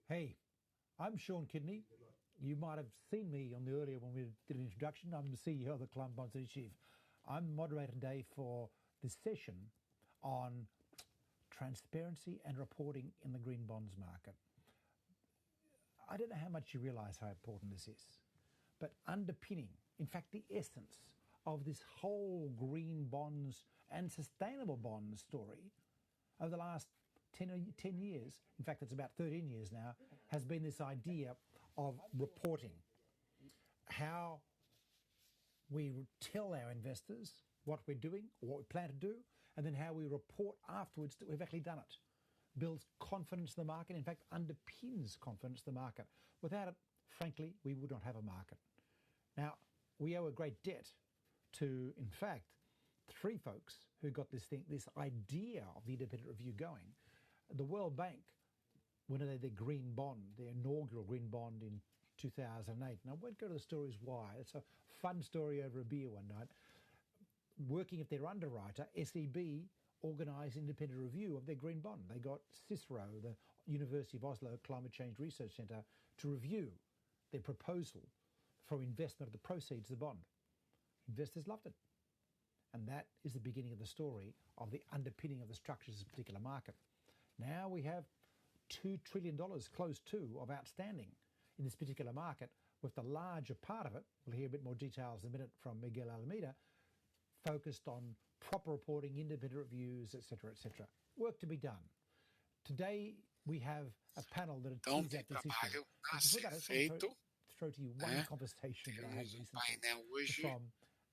Hey, I'm Sean Kidney. You might have seen me on the earlier when we did an introduction. I'm the CEO of the Climate Bonds Initiative. I'm moderator today for this session on transparency and reporting in the green bonds market. I don't know how much you realise how important this is, but underpinning, in fact, the essence of this whole green bonds and sustainable bonds story over the last 10 years, in fact, it's about 13 years now, has been this idea of reporting. How we tell our investors what we're doing, or what we plan to do, and then how we report afterwards that we've actually done it. Builds confidence in the market, in fact, underpins confidence in the market. Without it, frankly, we would not have a market. Now, we owe a great debt to, in fact, three folks who got this idea of the independent review going. The World Bank, when they did their green bond, their inaugural green bond in 2008. Now, I won't go to the stories why. It's a fun story over a beer one night. Working at their underwriter, SEB organised independent review of their green bond. They got CICERO, the University of Oslo Climate Change Research Centre, to review their proposal for investment of the proceeds of the bond. Investors loved it. And that is the beginning of the story of the underpinning of the structures of this particular market. Now we have $2 trillion, close to, of outstanding in this particular market, with the larger part of it, we'll hear a bit more details in a minute from Miguel Alameda, focused on proper reporting, independent reviews, etc., etc. Work to be done. Today we have a panel that Então, teams tem out this trabalho a issue. ser feito, Throw to you one né? conversation that I had Temos um recently painel hoje from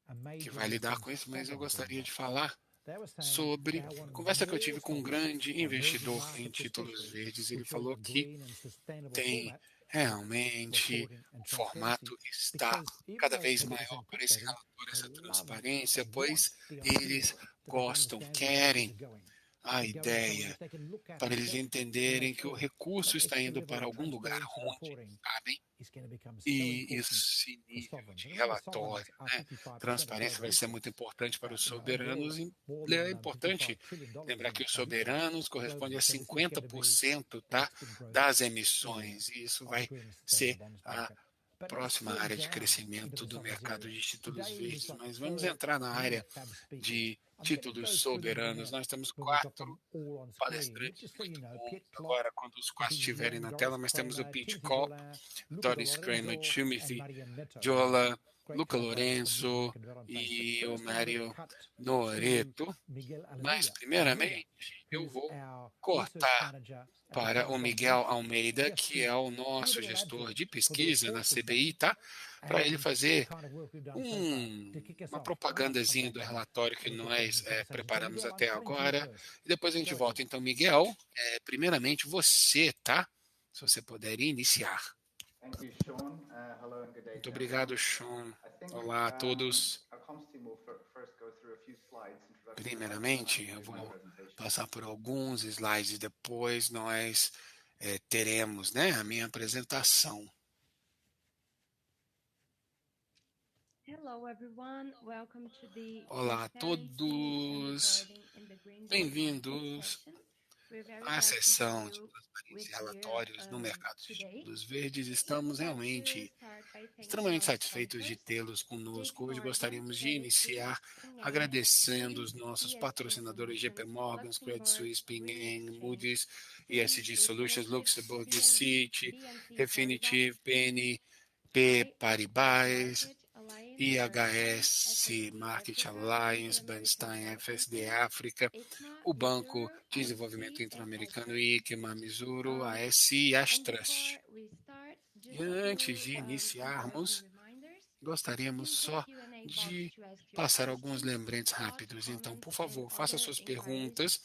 a que major vai lidar from com isso, mas eu Stockholm gostaria Green de Bonds. falar They were saying sobre they a wanted conversa que eu tive more com um focus grande on emerging investidor em markets, títulos especially, verdes. Ele which was falou the que green and sustainable tem format realmente reporting and o transparency, formato está because even cada though vez it's 80% maior para esse taxated, relatório, they essa love, transparência, they want pois the idea eles that they can gostam, understand where the monies querem are going. a They're going somewhere ideia that they can look at para and eles check and make entenderem que o sure recurso that está extra indo level para of algum lugar transparency and onde reporting sabem, is going to become so e important esse for nível sovereigns. de And remember, sovereigns relatório, are né, 55% of transparência global vai ser muito issuers. importante para os Overall, soberanos. E more é than importante $55 trillion lembrar que os of issuance soberanos correspondem globally. a So this is going to be 50%, the tá, next big growth das area emissões, e isso of the vai green and sustainable ser bonds a market. But let's próxima drill área de down into crescimento the do sovereigns mercado area. de títulos Today we've verdes, got mas vamos four entrar na really área fab speakers. de I'm going to títulos go through them in a soberanos. minute Nós temos when we've got them 4 all on screen. But palestrantes just so you muito know, bons. Piet Klok, Agora, quando os 4 Khadija estiverem Yen, na tela, Doris nós temos o Kramer, Pete Timothy Kopp, Berlin, Luca de Doris Kramer, Lorenzo, and Timothy Maria Neto, Jola, great Luca collaborators from Youth Lourenço American Development Bank. But e o first, I'm going to Mário cut to Noreto. Miguel Mas, Alameda, primeiramente, eu who's vou our research cortar manager at the para o Climate Bonds Miguel Initiative, Almeida, just que to é o give a nosso little gestor de advert for the pesquisa na report we've done CBI, tá? Para ele and the fazer kind of work we've done so far to kick us uma off. And then I'll come propagandazinha back do in relatório que and we'll get nós into the conversation. So preparamos Miguel, I'm até cutting to you agora. first. E depois a gente Go volta. ahead. Então, Miguel, primeiramente você, tá? Se você puder iniciar. Thank you, Sean. Hello and good day Muito to obrigado, everyone. Sean. Olá a todos. Our comms team will first go through a few slides, introductory Primeiramente, eu slides, my vou presentation. passar por alguns slides e depois nós teremos, né, a minha apresentação. Hello everyone, welcome to the Olá a todos, bem-vindos à sessão de transparência e relatórios no mercado de títulos verdes. Estamos realmente extremamente satisfeitos de tê-los conosco. Hoje gostaríamos de iniciar agradecendo os nossos patrocinadores JP Morgan, Credit Suisse, Ping An, Moody's, ESG Solutions, Luxembourg, Citi, Refinitiv, BNP Paribas, IHS Market Alliance, Bernstein, FSD África, o Banco de Desenvolvimento Interamericano, ICMA, Mizuho, ASI e Astrust. E antes de iniciarmos, gostaríamos só de passar alguns lembretes rápidos. Então, por favor, faça suas perguntas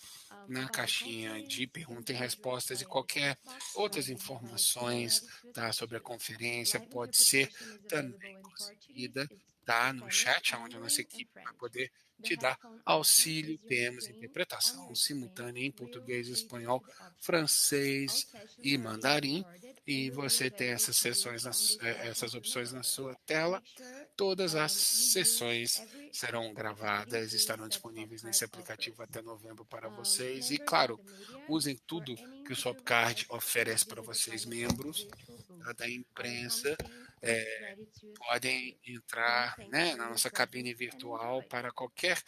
na caixinha de perguntas e respostas, e qualquer outras informações, tá, sobre a conferência pode ser também conseguida, tá, no chat, onde a nossa equipe vai poder te dar auxílio. Temos interpretação simultânea em português, espanhol, francês e mandarim, e você tem essas opções na sua tela. Todas as sessões serão gravadas, estarão disponíveis nesse aplicativo até novembro para vocês. E, claro, usem tudo que o Swapcard oferece para vocês, membros da imprensa. Podem entrar, né, na nossa cabine virtual para qualquer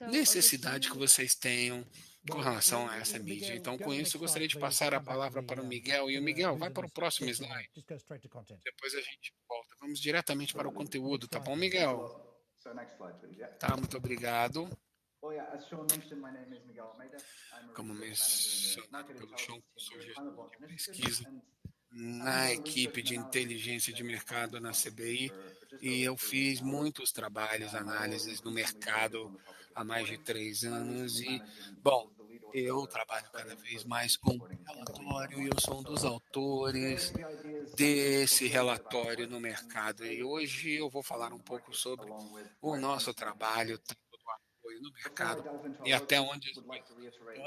necessidade que vocês tenham com relação a essa mídia. Então, com isso, eu gostaria de passar a palavra para o Miguel. E o Miguel, vai para o próximo slide. Depois a gente volta. Vamos diretamente para o conteúdo, tá bom, Miguel? So next slide, please. Yeah. Tá, muito obrigado. Well, yeah, as Sean mentioned, my name is Miguel Almeida. I'm a Como research manager mencionado in the pelo market Sean, intelligence sou team here at gestor Climate de Bonds pesquisa Initiative, na equipe de inteligência de mercado na CBI e eu fiz muitos trabalhos, análises no mercado há mais de 3 anos e, bom, eu trabalho cada vez mais com relatório e eu sou um dos autores desse relatório no mercado. E hoje eu vou falar um pouco sobre o nosso trabalho, tanto do apoio no mercado e até onde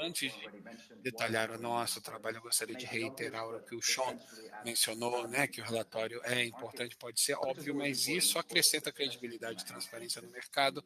antes de detalhar o nosso trabalho, eu gostaria de reiterar o que o Sean mencionou, né, que o relatório é importante, pode ser óbvio, mas isso acrescenta credibilidade e transparência no mercado,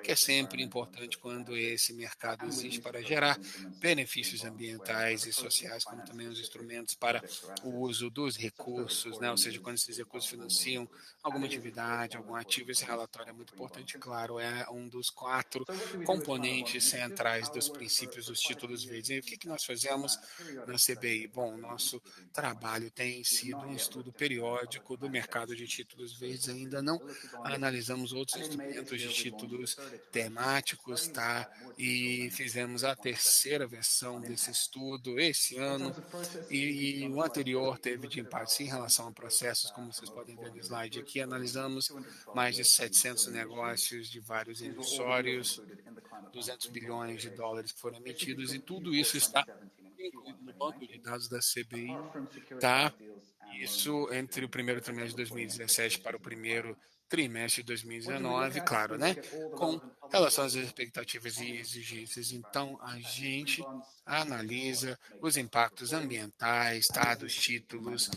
que é sempre importante quando esse mercado existe para gerar benefícios ambientais e sociais, como também os instrumentos para o uso dos recursos, né, ou seja, quando esses recursos financiam alguma atividade, algum ativo, esse relatório é muito importante, claro, é um dos 4 componentes centrais dos princípios dos títulos verdes. E o que nós fazemos na CBI? Bom, nosso trabalho tem sido um estudo periódico do mercado de títulos verdes, ainda não analisamos outros instrumentos de títulos temáticos, tá? E fizemos a 3ª versão desse estudo esse ano, e o anterior teve de impactos em relação a processos, como vocês podem ver no slide aqui, analisamos mais de 700 negócios de vários emissórios, 200 bilhões de dólares que foram emitidos, e tudo isso está incluído no banco de dados da CBI, tá? Isso entre o primeiro trimestre de 2017 para o primeiro trimestre de 2019, claro, né? Com relação às expectativas e exigências. Então, a gente analisa os impactos ambientais, tá, dos títulos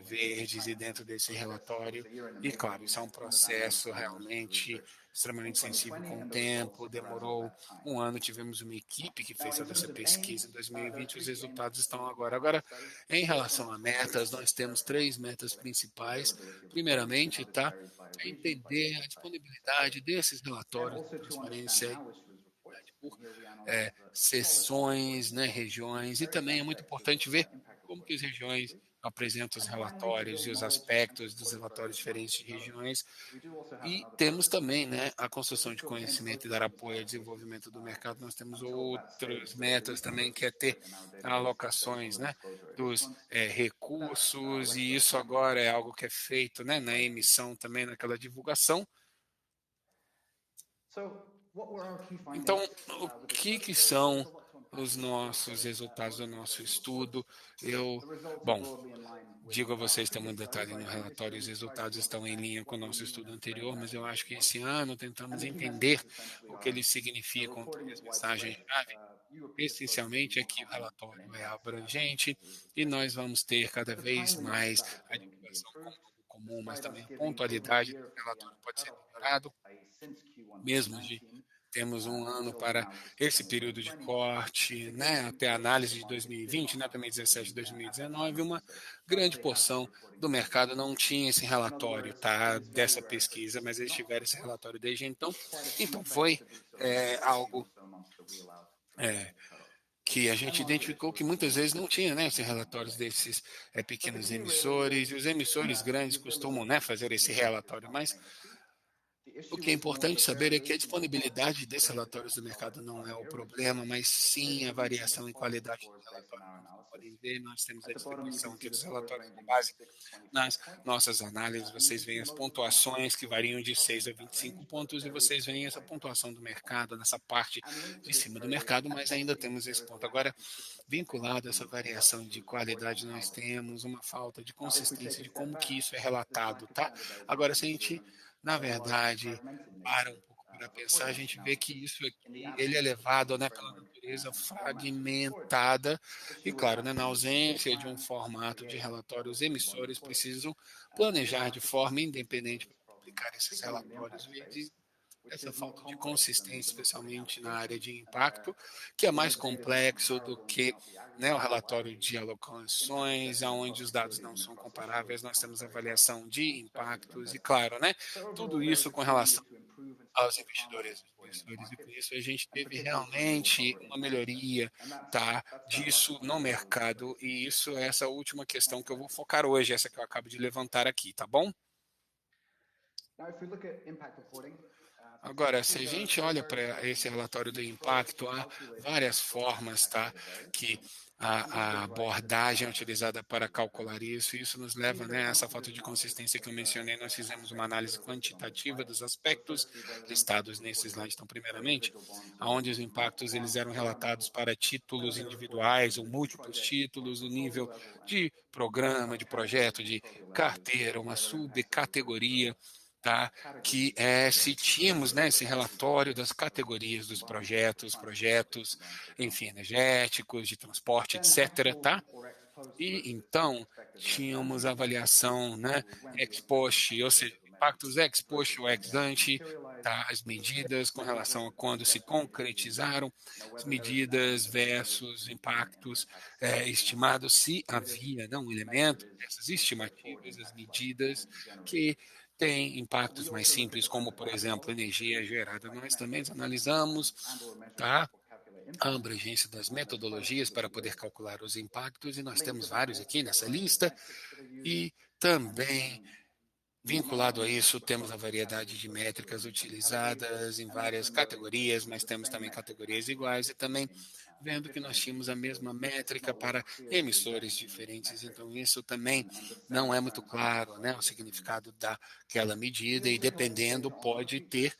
verdes e dentro desse relatório. E, claro, isso é um processo realmente extremamente sensível com o tempo, demorou 1 ano, tivemos uma equipe que fez toda essa pesquisa em 2020, os resultados estão agora. Agora, em relação a metas, nós temos 3 metas principais. Primeiramente, tá, entender a disponibilidade desses relatórios de transparência por seções, né, regiões, e também é muito importante ver como que as regiões apresentam os relatórios e os aspectos dos relatórios diferentes de regiões. E temos também, né, a construção de conhecimento e dar apoio ao desenvolvimento do mercado. Nós temos outras metas também, que é ter alocações, né, dos recursos, e isso agora é algo que é feito, né, na emissão também, naquela divulgação. Então, o que são os nossos resultados do nosso estudo? Bom, digo a vocês, tem um detalhe no relatório, os resultados estão em linha com o nosso estudo anterior, mas eu acho que esse ano tentamos entender o que eles significam, as mensagens-chave. Essencialmente é que o relatório é abrangente e nós vamos ter cada vez mais a divulgação como algo comum, mas também a pontualidade do relatório pode ser melhorado, mesmo de temos 1 ano para esse período de corte, né, até a análise de 2020, né, 2017 e 2019, uma grande porção do mercado não tinha esse relatório, tá, dessa pesquisa, mas eles tiveram esse relatório desde então. Então foi algo que a gente identificou que muitas vezes não tinha, né, esses relatórios desses pequenos emissores, e os emissores grandes costumam, né, fazer esse relatório, mas o que é importante saber é que a disponibilidade desses relatórios do mercado não é o problema, mas sim a variação em qualidade do relatório. Como vocês podem ver, nós temos a distribuição aqui dos relatórios com base nas nossas análises. Vocês veem as pontuações que variam de 6 a 25 pontos, e vocês veem essa pontuação do mercado nessa parte de cima do mercado, mas ainda temos esse ponto. Agora, vinculado a essa variação de qualidade, nós temos uma falta de consistência de como que isso é relatado, tá? Agora, se a gente, na verdade, para um pouco para pensar, a gente vê que isso aqui, ele é levado, né, pela natureza fragmentada e, claro, né, na ausência de um formato de relatório, os emissores precisam planejar de forma independente para publicar esses relatórios verdes. essa falta de consistência, especialmente na área de impacto, que é mais complexo do que, né, o relatório de alocações, onde os dados não são comparáveis, nós temos avaliação de impactos e, claro, né, tudo isso com relação aos investidores. E com isso a gente teve realmente uma melhoria, tá, disso no mercado, e isso é essa última questão que eu vou focar hoje, essa que eu acabo de levantar aqui, tá bom? Agora, se a gente olha para esse relatório do impacto, há várias formas, tá, que a abordagem é utilizada para calcular isso, e isso nos leva, né, a essa falta de consistência que eu mencionei. Nós fizemos uma análise quantitativa dos aspectos listados nesse slide, então, primeiramente, onde os impactos eles eram relatados para títulos individuais ou múltiplos títulos, o nível de programa, de projeto, de carteira, uma subcategoria, tá? Que se tínhamos, né, esse relatório das categorias dos projetos, enfim, energéticos, de transporte, etc., tá? E então tínhamos avaliação, né, ex post, ou seja, impactos ex post ou ex ante, tá? As medidas com relação a quando se concretizaram as medidas versus impactos estimados, se havia, não, um elemento dessas estimativas, as medidas que tem impactos mais simples, como, por exemplo, energia gerada. Nós também analisamos, tá, a abrangência das metodologias para poder calcular os impactos, e nós temos vários aqui nessa lista, e também, vinculado a isso, temos a variedade de métricas utilizadas em várias categorias, mas temos também categorias iguais, e também vendo que nós tínhamos a mesma métrica para emissores diferentes, então isso também não é muito claro, né, o significado daquela medida, e dependendo pode ter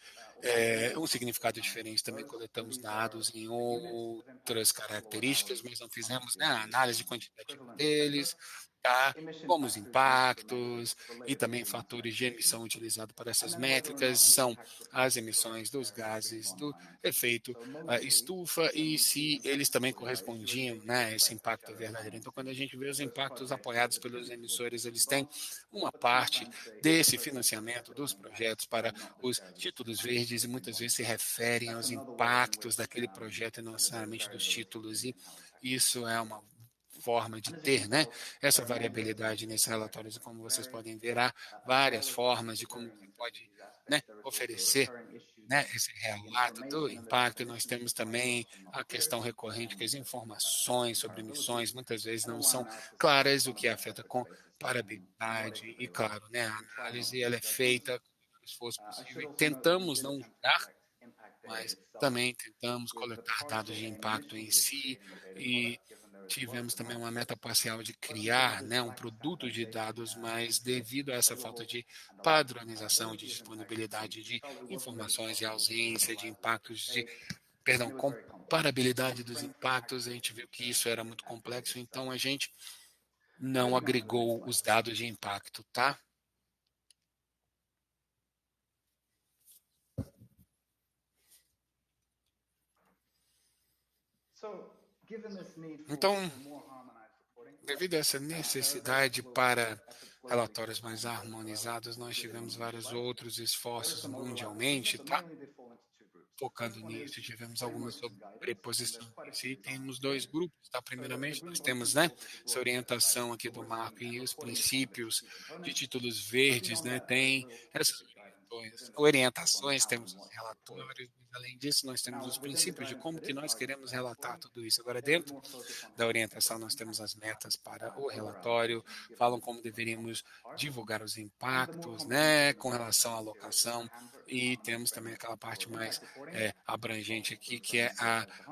um significado diferente. Também coletamos dados em outras características, mas não fizemos, né, a análise quantitativa deles, tá? Como os impactos e também fatores de emissão utilizados para essas métricas são as emissões dos gases do efeito estufa, e se eles também correspondiam, né, a esse impacto verdadeiro. Então, quando a gente vê os impactos apoiados pelos emissores, eles têm uma parte desse financiamento dos projetos para os títulos verdes, e muitas vezes se referem aos impactos daquele projeto e não necessariamente dos títulos, e isso é uma forma de ter, né, essa variabilidade nesses relatórios. E como vocês podem ver, há várias formas de como você pode, né, oferecer, né, esse relato do impacto. E nós temos também a questão recorrente que as informações sobre emissões muitas vezes não são claras, o que afeta com parabilidade, e claro, né, a análise ela é feita como se fosse possível, e tentamos não julgar, mas também tentamos coletar dados de impacto em si, e tivemos também uma meta parcial de criar, né, um produto de dados, mas devido a essa falta de padronização, de disponibilidade de informações e ausência de impactos, perdão, comparabilidade dos impactos, a gente viu que isso era muito complexo, então a gente não agregou os dados de impacto, tá? Então, devido a essa necessidade para relatórios mais harmonizados, nós tivemos vários outros esforços mundialmente, tá? Focando nisso, tivemos algumas sobreposições. E temos dois grupos, tá? Primeiramente, nós temos, né, essa orientação aqui do Marco e os princípios de títulos verdes, né? Tem essas orientações, temos os relatórios, mas além disso, nós temos os princípios de como que nós queremos relatar tudo isso. Agora, dentro da orientação, nós temos as metas para o relatório, falam como deveríamos divulgar os impactos, né, com relação à alocação, e temos também aquela parte mais abrangente aqui, que é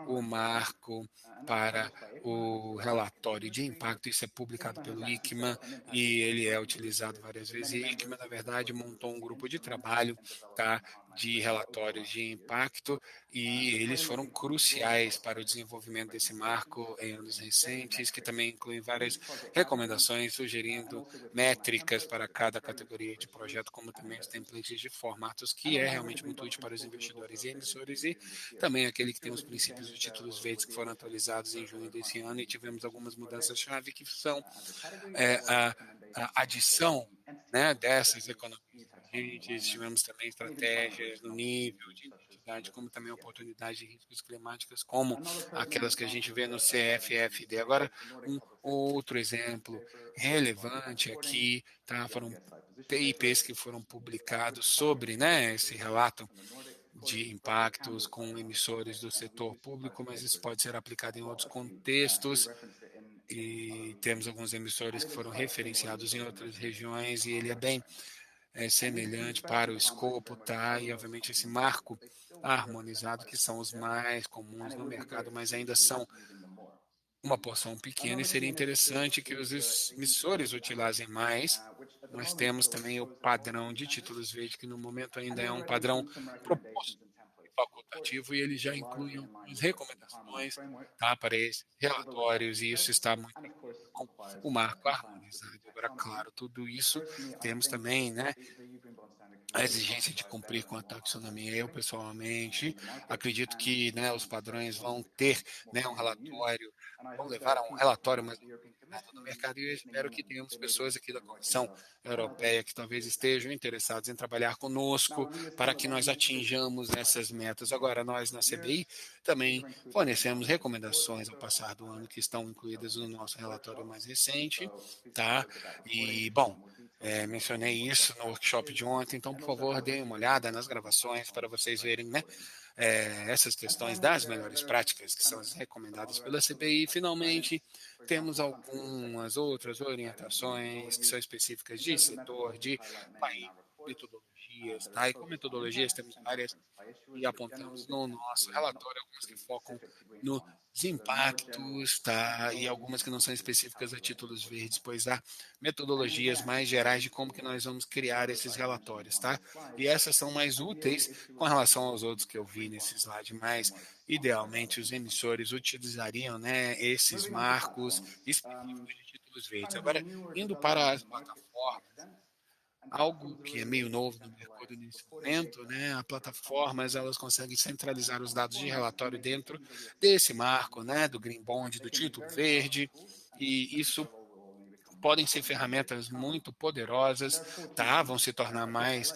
o marco para o relatório de impacto. Isso é publicado pelo ICMA e ele é utilizado várias vezes. E ICMA, na verdade, montou um grupo de trabalho, tá, de relatórios de impacto, e eles foram cruciais para o desenvolvimento desse marco em anos recentes, que também inclui várias recomendações sugerindo métricas para cada categoria de projeto, como também os templates de formatos, que é realmente muito útil para os investidores e emissores, e também aquele que tem os princípios dos títulos verdes que foram atualizados em junho desse ano, e tivemos algumas mudanças-chave que são a adição, né, dessas economias emergentes, tivemos também estratégias no nível de identidade, como também oportunidades de riscos climáticos, como aquelas que a gente vê no CFFD. Agora, um outro exemplo relevante aqui, tá? Foram PIPs que foram publicados sobre, né, esse relato de impactos com emissores do setor público, mas isso pode ser aplicado em outros contextos e temos alguns emissores que foram referenciados em outras regiões e ele é bem semelhante para o escopo, tá? E obviamente esse marco harmonizado que são os mais comuns no mercado, mas ainda são uma porção pequena e seria interessante que os emissores utilizassem mais. Nós temos também o padrão de títulos verdes, que no momento ainda é um padrão proposto facultativo e ele já inclui algumas recomendações, tá, para esses relatórios e isso está muito com o marco harmonizado. Agora, claro, tudo isso temos também, né, a exigência de cumprir com a taxonomia. Eu, pessoalmente, acredito que, né, os padrões vão ter, né, um relatório, vão levar a um relatório mais no mercado e eu espero que tenhamos pessoas aqui da Comissão Europeia que talvez estejam interessadas em trabalhar conosco para que nós atinjamos essas metas. Agora, nós na CBI também fornecemos recomendações ao passar do ano que estão incluídas no nosso relatório mais recente, tá? E, bom, mencionei isso no workshop de ontem, então, por favor, deem uma olhada nas gravações para vocês verem, né, essas questões das melhores práticas que são as recomendadas pela CBI. Finalmente, temos algumas outras orientações que são específicas de setor, de país, metodologias, tá? E com metodologias temos várias e apontamos no nosso relatório algumas que focam nos impactos, tá? E algumas que não são específicas a títulos verdes, pois há metodologias mais gerais de como que nós vamos criar esses relatórios, tá? E essas são mais úteis com relação aos outros que eu vi nesse slide, mas idealmente os emissores utilizariam, né, esses marcos específicos de títulos verdes. Agora, indo para as plataformas, algo que é meio novo no mercado nesse momento, né? As plataformas elas conseguem centralizar os dados de relatório dentro desse marco, né? Do Green Bond, do título verde, e isso podem ser ferramentas muito poderosas, tá? Vão se tornar mais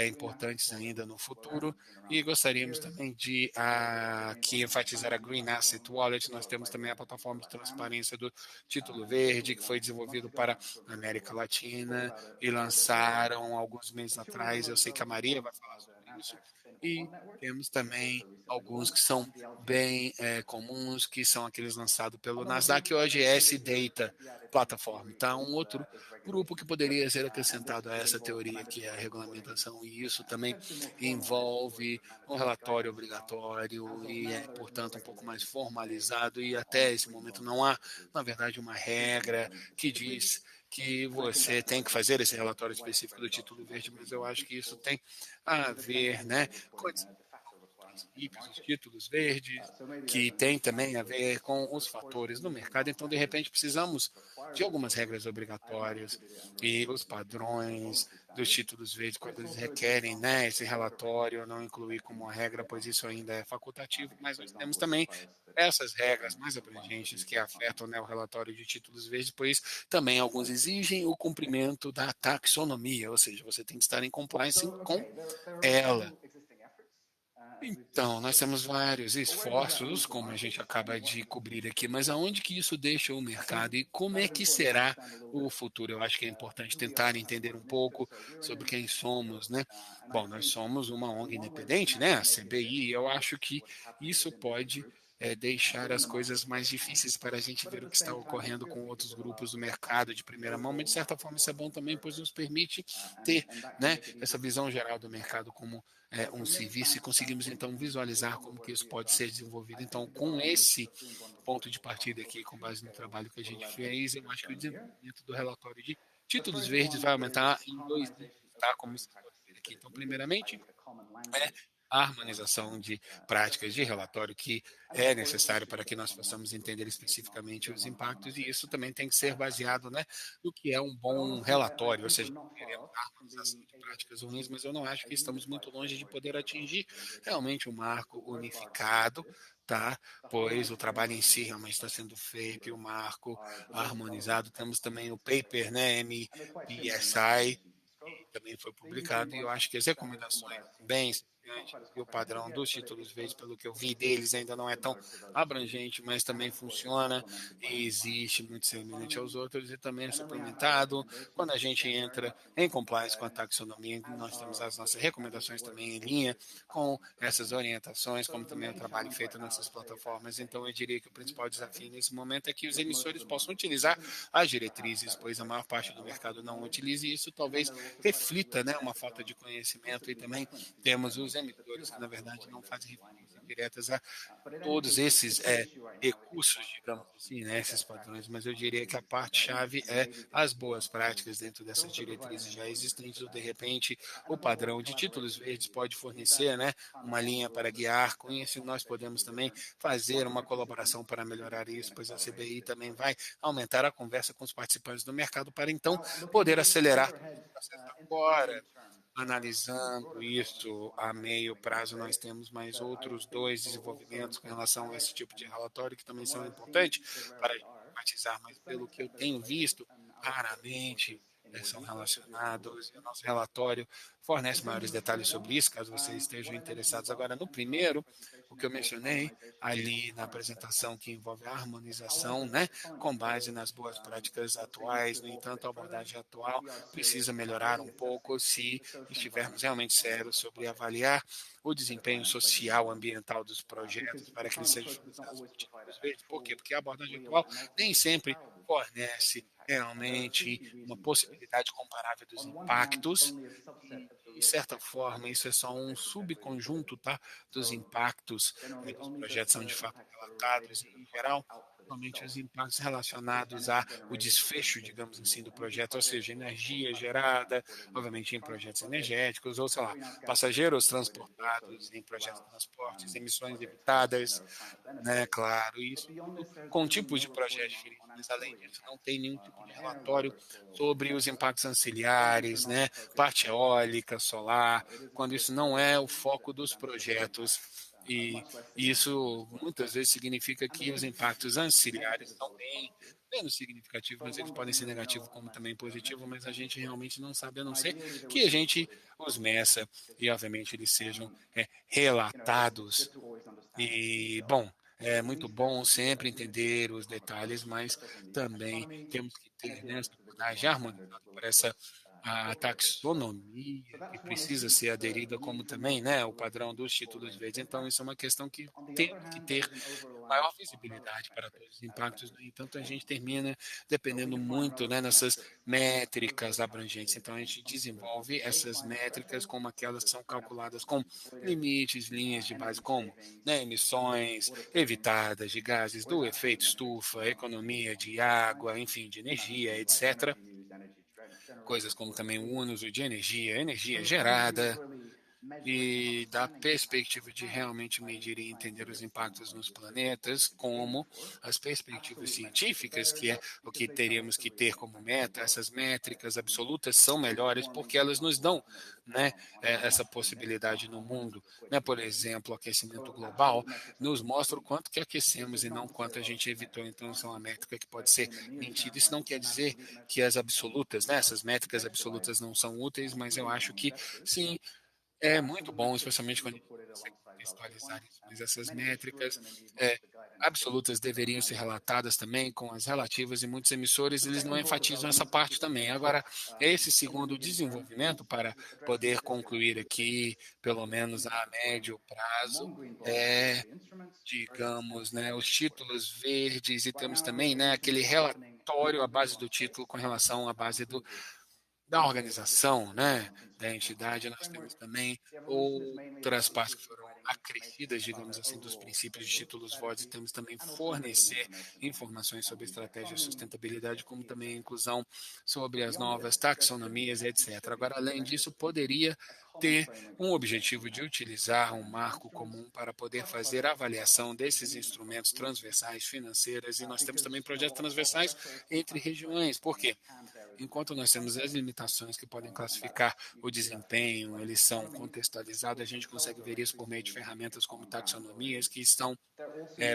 importantes ainda no futuro. E gostaríamos também de aqui enfatizar a Green Asset Wallet. Nós temos também a plataforma de transparência do título verde, que foi desenvolvido para a América Latina e lançaram alguns meses atrás. Eu sei que a Maria vai falar sobre isso. E temos também alguns que são bem comuns, que são aqueles lançados pelo Nasdaq hoje, S-Data plataforma. Tá? Um outro grupo que poderia ser acrescentado a essa teoria, que é a regulamentação, e isso também envolve um relatório obrigatório e é, portanto, um pouco mais formalizado, e até esse momento não há, na verdade, uma regra que diz que você tem que fazer esse relatório específico do título verde, mas eu acho que isso tem a ver, né, com princípios, os títulos verdes, que tem também a ver com os fatores no mercado. Então, de repente, precisamos de algumas regras obrigatórias e os padrões dos títulos verdes, quando eles requerem, né, esse relatório, não incluir como uma regra, pois isso ainda é facultativo, mas nós temos também essas regras mais abrangentes que afetam, né, o relatório de títulos verdes, pois também alguns exigem o cumprimento da taxonomia, ou seja, você tem que estar em compliance com ela. Então, nós temos vários esforços, como a gente acaba de cobrir aqui, mas aonde que isso deixa o mercado e como é que será o futuro? Eu acho que é importante tentar entender um pouco sobre quem somos, né? Bom, nós somos uma ONG independente, né? A CBI, e eu acho que isso pode deixar as coisas mais difíceis para a gente ver o que está ocorrendo com outros grupos do mercado de primeira mão, mas de certa forma isso é bom também, pois nos permite ter, né, essa visão geral do mercado como um serviço e conseguimos então visualizar como que isso pode ser desenvolvido. Então, com esse ponto de partida aqui, com base no trabalho que a gente fez, eu acho que o desenvolvimento do relatório de títulos verdes vai aumentar em dois níveis, tá? Como vocês podem ver aqui. Então, primeiramente, é a harmonização de práticas de relatório que é necessário para que nós possamos entender especificamente os impactos, e isso também tem que ser baseado, né, no que é um bom relatório, ou seja, queremos a harmonização de práticas ruins, mas eu não acho que estamos muito longe de poder atingir realmente um marco unificado, tá? Pois o trabalho em si realmente está sendo feito e o marco harmonizado. Temos também o paper, né, MPSI, também foi publicado, e eu acho que as recomendações bem e o padrão dos títulos verdes, pelo que eu vi deles, ainda não é tão abrangente, mas também funciona e existe muito semelhante aos outros e também é suplementado. Quando a gente entra em compliance com a taxonomia, nós temos as nossas recomendações também em linha com essas orientações, como também o trabalho feito nessas plataformas. Então, eu diria que o principal desafio nesse momento é que os emissores possam utilizar as diretrizes, pois a maior parte do mercado não utiliza e isso talvez reflita, né, uma falta de conhecimento, e também temos os emissores que, na verdade, não fazem referência diretas a todos esses recursos, digamos assim, né, esses padrões, mas eu diria que a parte-chave é as boas práticas dentro dessas diretrizes já existentes, ou de repente o padrão de títulos verdes pode fornecer, né, uma linha para guiar. Com isso, nós podemos também fazer uma colaboração para melhorar isso, pois a CBI também vai aumentar a conversa com os participantes do mercado para então poder acelerar o processo agora. Analisando isso a meio prazo, nós temos mais outros dois desenvolvimentos com relação a esse tipo de relatório que também são importantes para enfatizar, mas pelo que eu tenho visto, raramente são relacionados, e o nosso relatório fornece maiores detalhes sobre isso, caso vocês estejam interessados. Agora, no primeiro, o que eu mencionei ali na apresentação, que envolve a harmonização, né, com base nas boas práticas atuais. No entanto, a abordagem atual precisa melhorar um pouco se estivermos realmente sérios sobre avaliar o desempenho social ambiental dos projetos para que eles sejam financiados por títulos verdes. Por quê? Porque a abordagem atual nem sempre fornece realmente uma possibilidade comparável dos impactos. De certa forma, isso é só um subconjunto, tá, dos impactos que os projetos são de fato relatados, e, em geral, somente os impactos relacionados ao desfecho, digamos assim, do projeto, ou seja, energia gerada, obviamente, em projetos energéticos, ou, sei lá, passageiros transportados em projetos de transportes, emissões evitadas, né, claro, isso tudo com tipos de projetos diferentes, mas além disso, não tem nenhum tipo de relatório sobre os impactos anciliares, né, parte eólica, solar, quando isso não é o foco dos projetos. E isso muitas vezes significa que os impactos anciliares são bem menos significativos, mas eles podem ser negativos como também positivos, mas a gente realmente não sabe, a não ser que a gente os meça e, obviamente, eles sejam relatados. E, bom, é muito bom sempre entender os detalhes, mas também temos que ter, né, essa abordagem harmonizada por essa a taxonomia que precisa ser aderida, como também, né, o padrão dos títulos verdes. Então, isso é uma questão que temos que ter maior visibilidade para todos os impactos. No entanto, a gente termina dependendo muito, né, nessas métricas abrangentes. Então, a gente desenvolve essas métricas como aquelas que são calculadas com limites, linhas de base, como, né, emissões evitadas de gases do efeito estufa, economia de água, enfim, de energia, etc. Coisas como também o uso de energia, energia gerada, e da perspectiva de realmente medir e entender os impactos nos planetas, como as perspectivas científicas, que é o que teríamos que ter como meta. Essas métricas absolutas são melhores porque elas nos dão, né, essa possibilidade no mundo. Né? Por exemplo, o aquecimento global nos mostra o quanto que aquecemos e não quanto a gente evitou. Então, isso é uma métrica que pode ser mentida. Isso não quer dizer que as absolutas, né, essas métricas absolutas não são úteis, mas eu acho que sim, é muito bom, especialmente quando a gente consegue contextualizar isso, mas essas métricas absolutas deveriam ser relatadas também com as relativas, e muitos emissores eles não enfatizam essa parte também. Agora, esse segundo desenvolvimento, para poder concluir aqui, pelo menos a médio prazo, é, digamos, né, os títulos verdes, e temos também, né, aquele relatório à base do título com relação à base da organização, né, da entidade. Nós temos também outras partes que foram acrescidas, digamos assim, dos princípios de títulos verdes, e temos também fornecer informações sobre estratégia de sustentabilidade, como também a inclusão sobre as novas taxonomias, etc. Agora, além disso, poderia ter um objetivo de utilizar um marco comum para poder fazer a avaliação desses instrumentos transversais financeiros, e nós temos também projetos transversais entre regiões. Por quê? Enquanto nós temos as limitações que podem classificar o desempenho, eles são contextualizados, a gente consegue ver isso por meio de ferramentas como taxonomias, que estão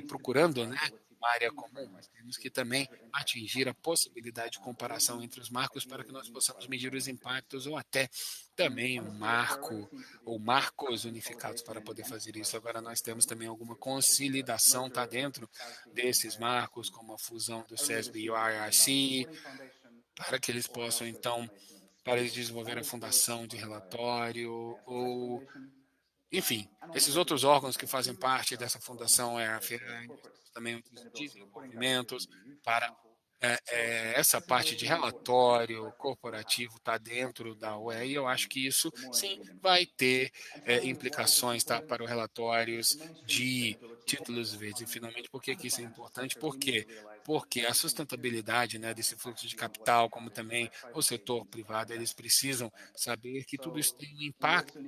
procurando, né, uma área comum, mas temos que também atingir a possibilidade de comparação entre os marcos para que nós possamos medir os impactos ou até também um marco ou marcos unificados para poder fazer isso. Agora nós temos também alguma consolidação tá dentro desses marcos, como a fusão do SESB e o IRC, para que eles possam então para eles desenvolverem a fundação de relatório ou enfim, esses outros órgãos que fazem parte dessa fundação também outros desenvolvimentos para essa parte de relatório corporativo está dentro da UE e eu acho que isso sim vai ter implicações para os relatórios de títulos verdes. E finalmente, por que isso é importante? Por quê? Porque a sustentabilidade desse fluxo de capital, como também o setor privado, eles precisam saber que tudo isso tem um impacto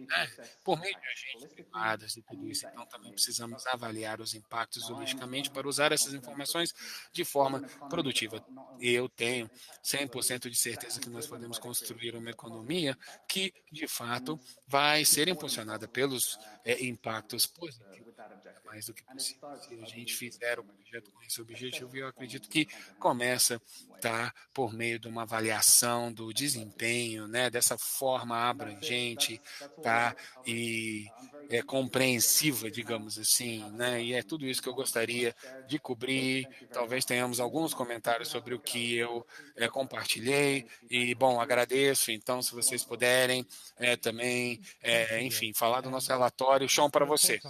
por meio de agentes privados e tudo isso. Então, também precisamos avaliar os impactos holisticamente para usar essas informações de forma produtiva. E eu tenho 100% de certeza que nós podemos construir uma economia que, de fato, vai ser impulsionada pelos impactos positivos. Mais do que possível. Se a gente fizer o projeto com esse objetivo, eu acredito que começa por meio de uma avaliação do desempenho, dessa forma abrangente, e compreensiva, digamos assim, e é tudo isso que eu gostaria de cobrir. Talvez tenhamos alguns comentários sobre o que eu compartilhei e, bom, agradeço. Então, se vocês puderem também, enfim, falar do nosso relatório, chão para você.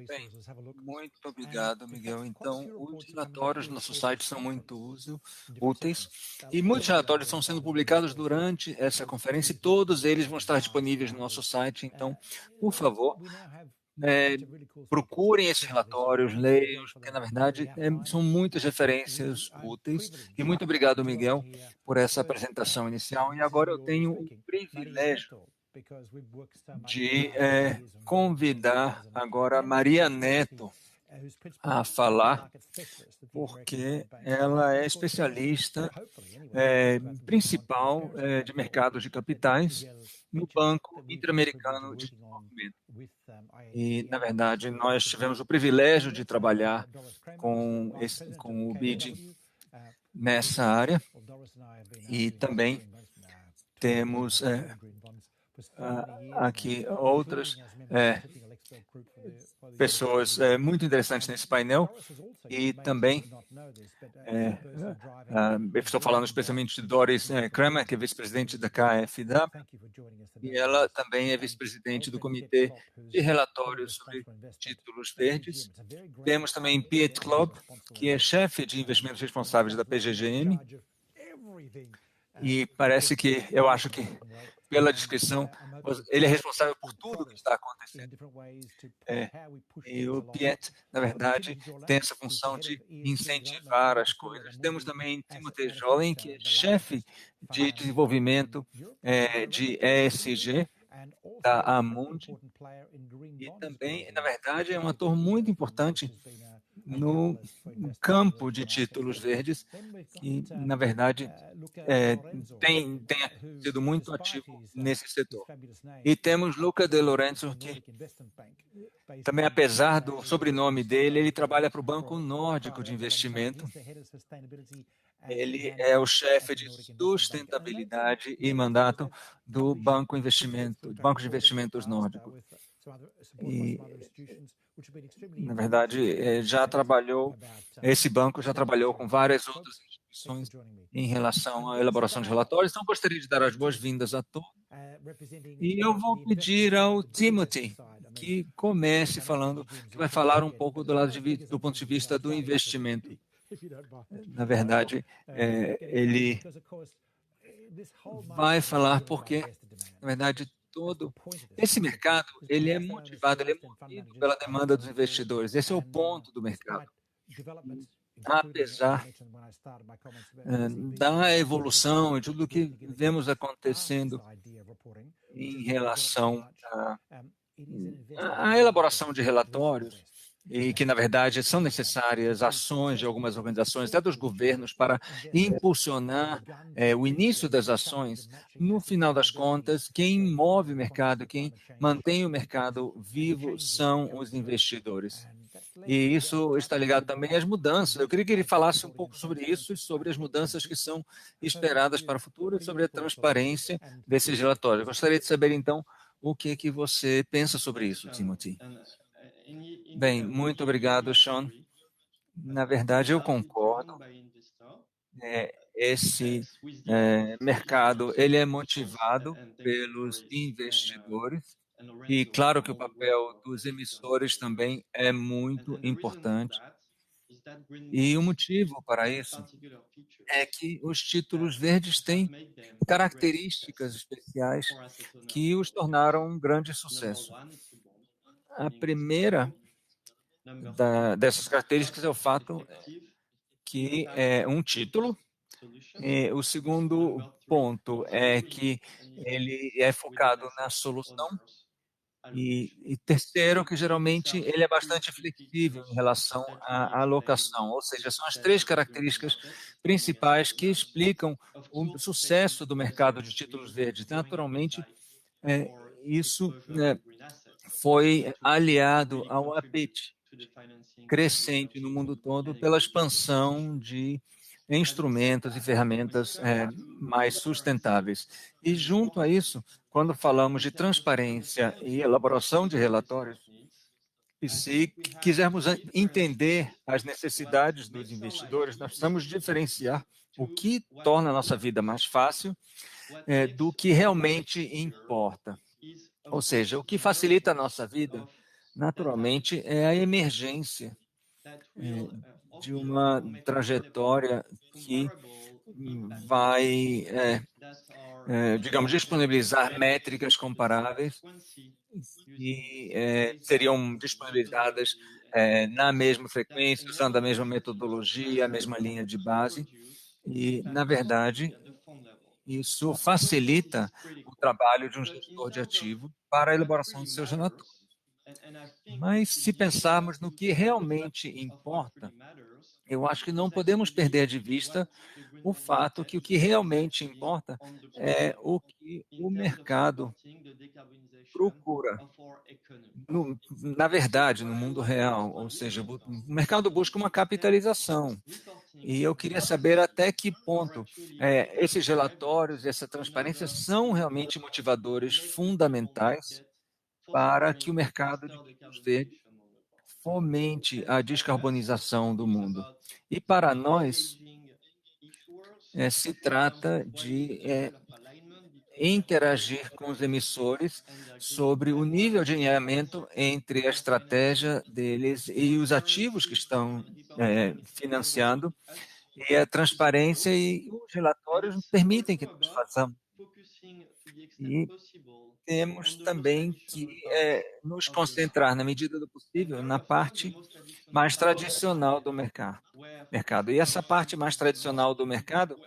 Bem, muito obrigado, Miguel. Então, os relatórios do nosso site são muito úteis e muitos relatórios estão sendo publicados durante essa conferência e todos eles vão estar disponíveis no nosso site. Então, por favor, procurem esses relatórios, leiam, porque, na verdade, são muitas referências úteis. E muito obrigado, Miguel, por essa apresentação inicial. E agora eu tenho o privilégio de convidar agora a Maria Neto a falar, porque ela é especialista principal de mercados de capitais no Banco Interamericano de Desenvolvimento. E, na verdade, nós tivemos o privilégio de trabalhar com o BID nessa área e também temos aqui outras pessoas muito interessantes nesse painel e também estou falando especialmente de Doris Kramer, que é vice-presidente da KfW, e ela também é vice-presidente do Comitê de Relatórios sobre Títulos Verdes. Temos também Piet Klob, que é chefe de investimentos responsáveis da PGGM, e parece que, eu acho que, pela descrição, ele é responsável por tudo que está acontecendo. E o Piet, na verdade, tem essa função de incentivar as coisas. Temos também Timothy Jolin, que é chefe de desenvolvimento de ESG da Amundi, e também, na verdade, é um ator muito importante no campo de títulos verdes e, na verdade, tem sido muito ativo nesse setor. E temos Luca De Lorenzo, que também, apesar do sobrenome dele, ele trabalha para o Banco Nórdico de Investimento. Ele é o chefe de sustentabilidade e mandato do Banco de Investimentos Nórdico. E, na verdade, esse banco já trabalhou com várias outras instituições em relação à elaboração de relatórios. Então, gostaria de dar as boas-vindas a todos. E eu vou pedir ao Timothy que comece falando, que vai falar um pouco do ponto de vista do investimento. Na verdade, ele vai falar porque, na verdade, todo esse mercado ele é motivado, ele é movido pela demanda dos investidores. Esse é o ponto do mercado. Apesar da evolução e tudo o que vemos acontecendo em relação à elaboração de relatórios, e que, na verdade, são necessárias ações de algumas organizações, até dos governos, para impulsionar o início das ações. No final das contas, quem move o mercado, quem mantém o mercado vivo são os investidores. E isso está ligado também às mudanças. Eu queria que ele falasse um pouco sobre isso e sobre as mudanças que são esperadas para o futuro e sobre a transparência desses relatórios. Eu gostaria de saber, então, o que é que você pensa sobre isso, Timothy. Bem, muito obrigado, Sean. Na verdade, eu concordo. Esse mercado ele é motivado pelos investidores e claro que o papel dos emissores também é muito importante. E o motivo para isso é que os títulos verdes têm características especiais que os tornaram um grande sucesso. A primeira dessas características é o fato que é um título. O segundo ponto é que ele é focado na solução. E terceiro, que geralmente ele é bastante flexível em relação à alocação, ou seja, são as três características principais que explicam o sucesso do mercado de títulos verdes. Naturalmente, isso foi aliado ao apetite crescente no mundo todo pela expansão de instrumentos e ferramentas mais sustentáveis. E junto a isso, quando falamos de transparência e elaboração de relatórios, e se quisermos entender as necessidades dos investidores, nós precisamos diferenciar o que torna a nossa vida mais fácil do que realmente importa. Ou seja, o que facilita a nossa vida, naturalmente, é a emergência de uma trajetória que vai, digamos, disponibilizar métricas comparáveis e seriam disponibilizadas na mesma frequência, usando a mesma metodologia, a mesma linha de base. E, na verdade, isso facilita o trabalho de um gestor de ativo para a elaboração de seus relatórios. Mas, se pensarmos no que realmente importa, eu acho que não podemos perder de vista o fato que o que realmente importa é o que o mercado procura. Na verdade, no mundo real, ou seja, o mercado busca uma capitalização. E eu queria saber até que ponto esses relatórios e essa transparência são realmente motivadores fundamentais para que o mercado de títulos verdes fomente a descarbonização do mundo. E para nós, se trata de interagir com os emissores sobre o nível de alinhamento entre a estratégia deles e os ativos que estão financiando, e a transparência e os relatórios permitem que nós façamos. E temos também que nos concentrar, na medida do possível, na parte mais tradicional do mercado. E essa parte mais tradicional do mercado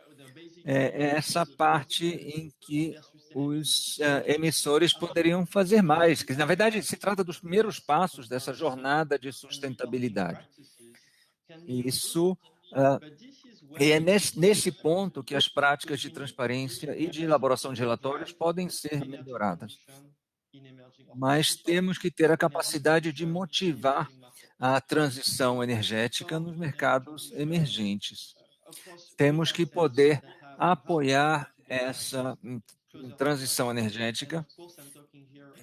é essa parte em que os emissores poderiam fazer mais. Que, na verdade, se trata dos primeiros passos dessa jornada de sustentabilidade. Isso é nesse ponto que as práticas de transparência e de elaboração de relatórios podem ser melhoradas. Mas temos que ter a capacidade de motivar a transição energética nos mercados emergentes. Temos que poder apoiar essa transição energética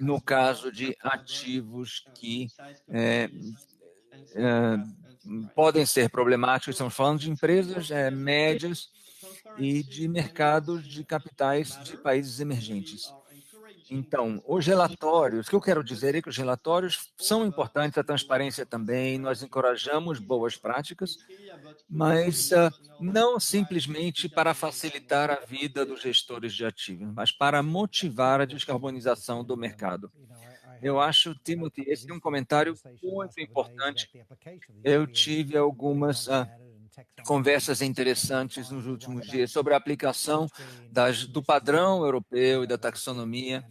no caso de ativos que podem ser problemáticos. Estamos falando de empresas médias e de mercados de capitais de países emergentes. Então, os relatórios, o que eu quero dizer é que os relatórios são importantes, a transparência também, nós encorajamos boas práticas, mas não simplesmente para facilitar a vida dos gestores de ativos, mas para motivar a descarbonização do mercado. Eu acho, Timothy, esse é um comentário muito importante. Eu tive algumas conversas interessantes nos últimos dias sobre a aplicação do padrão europeu e da taxonomia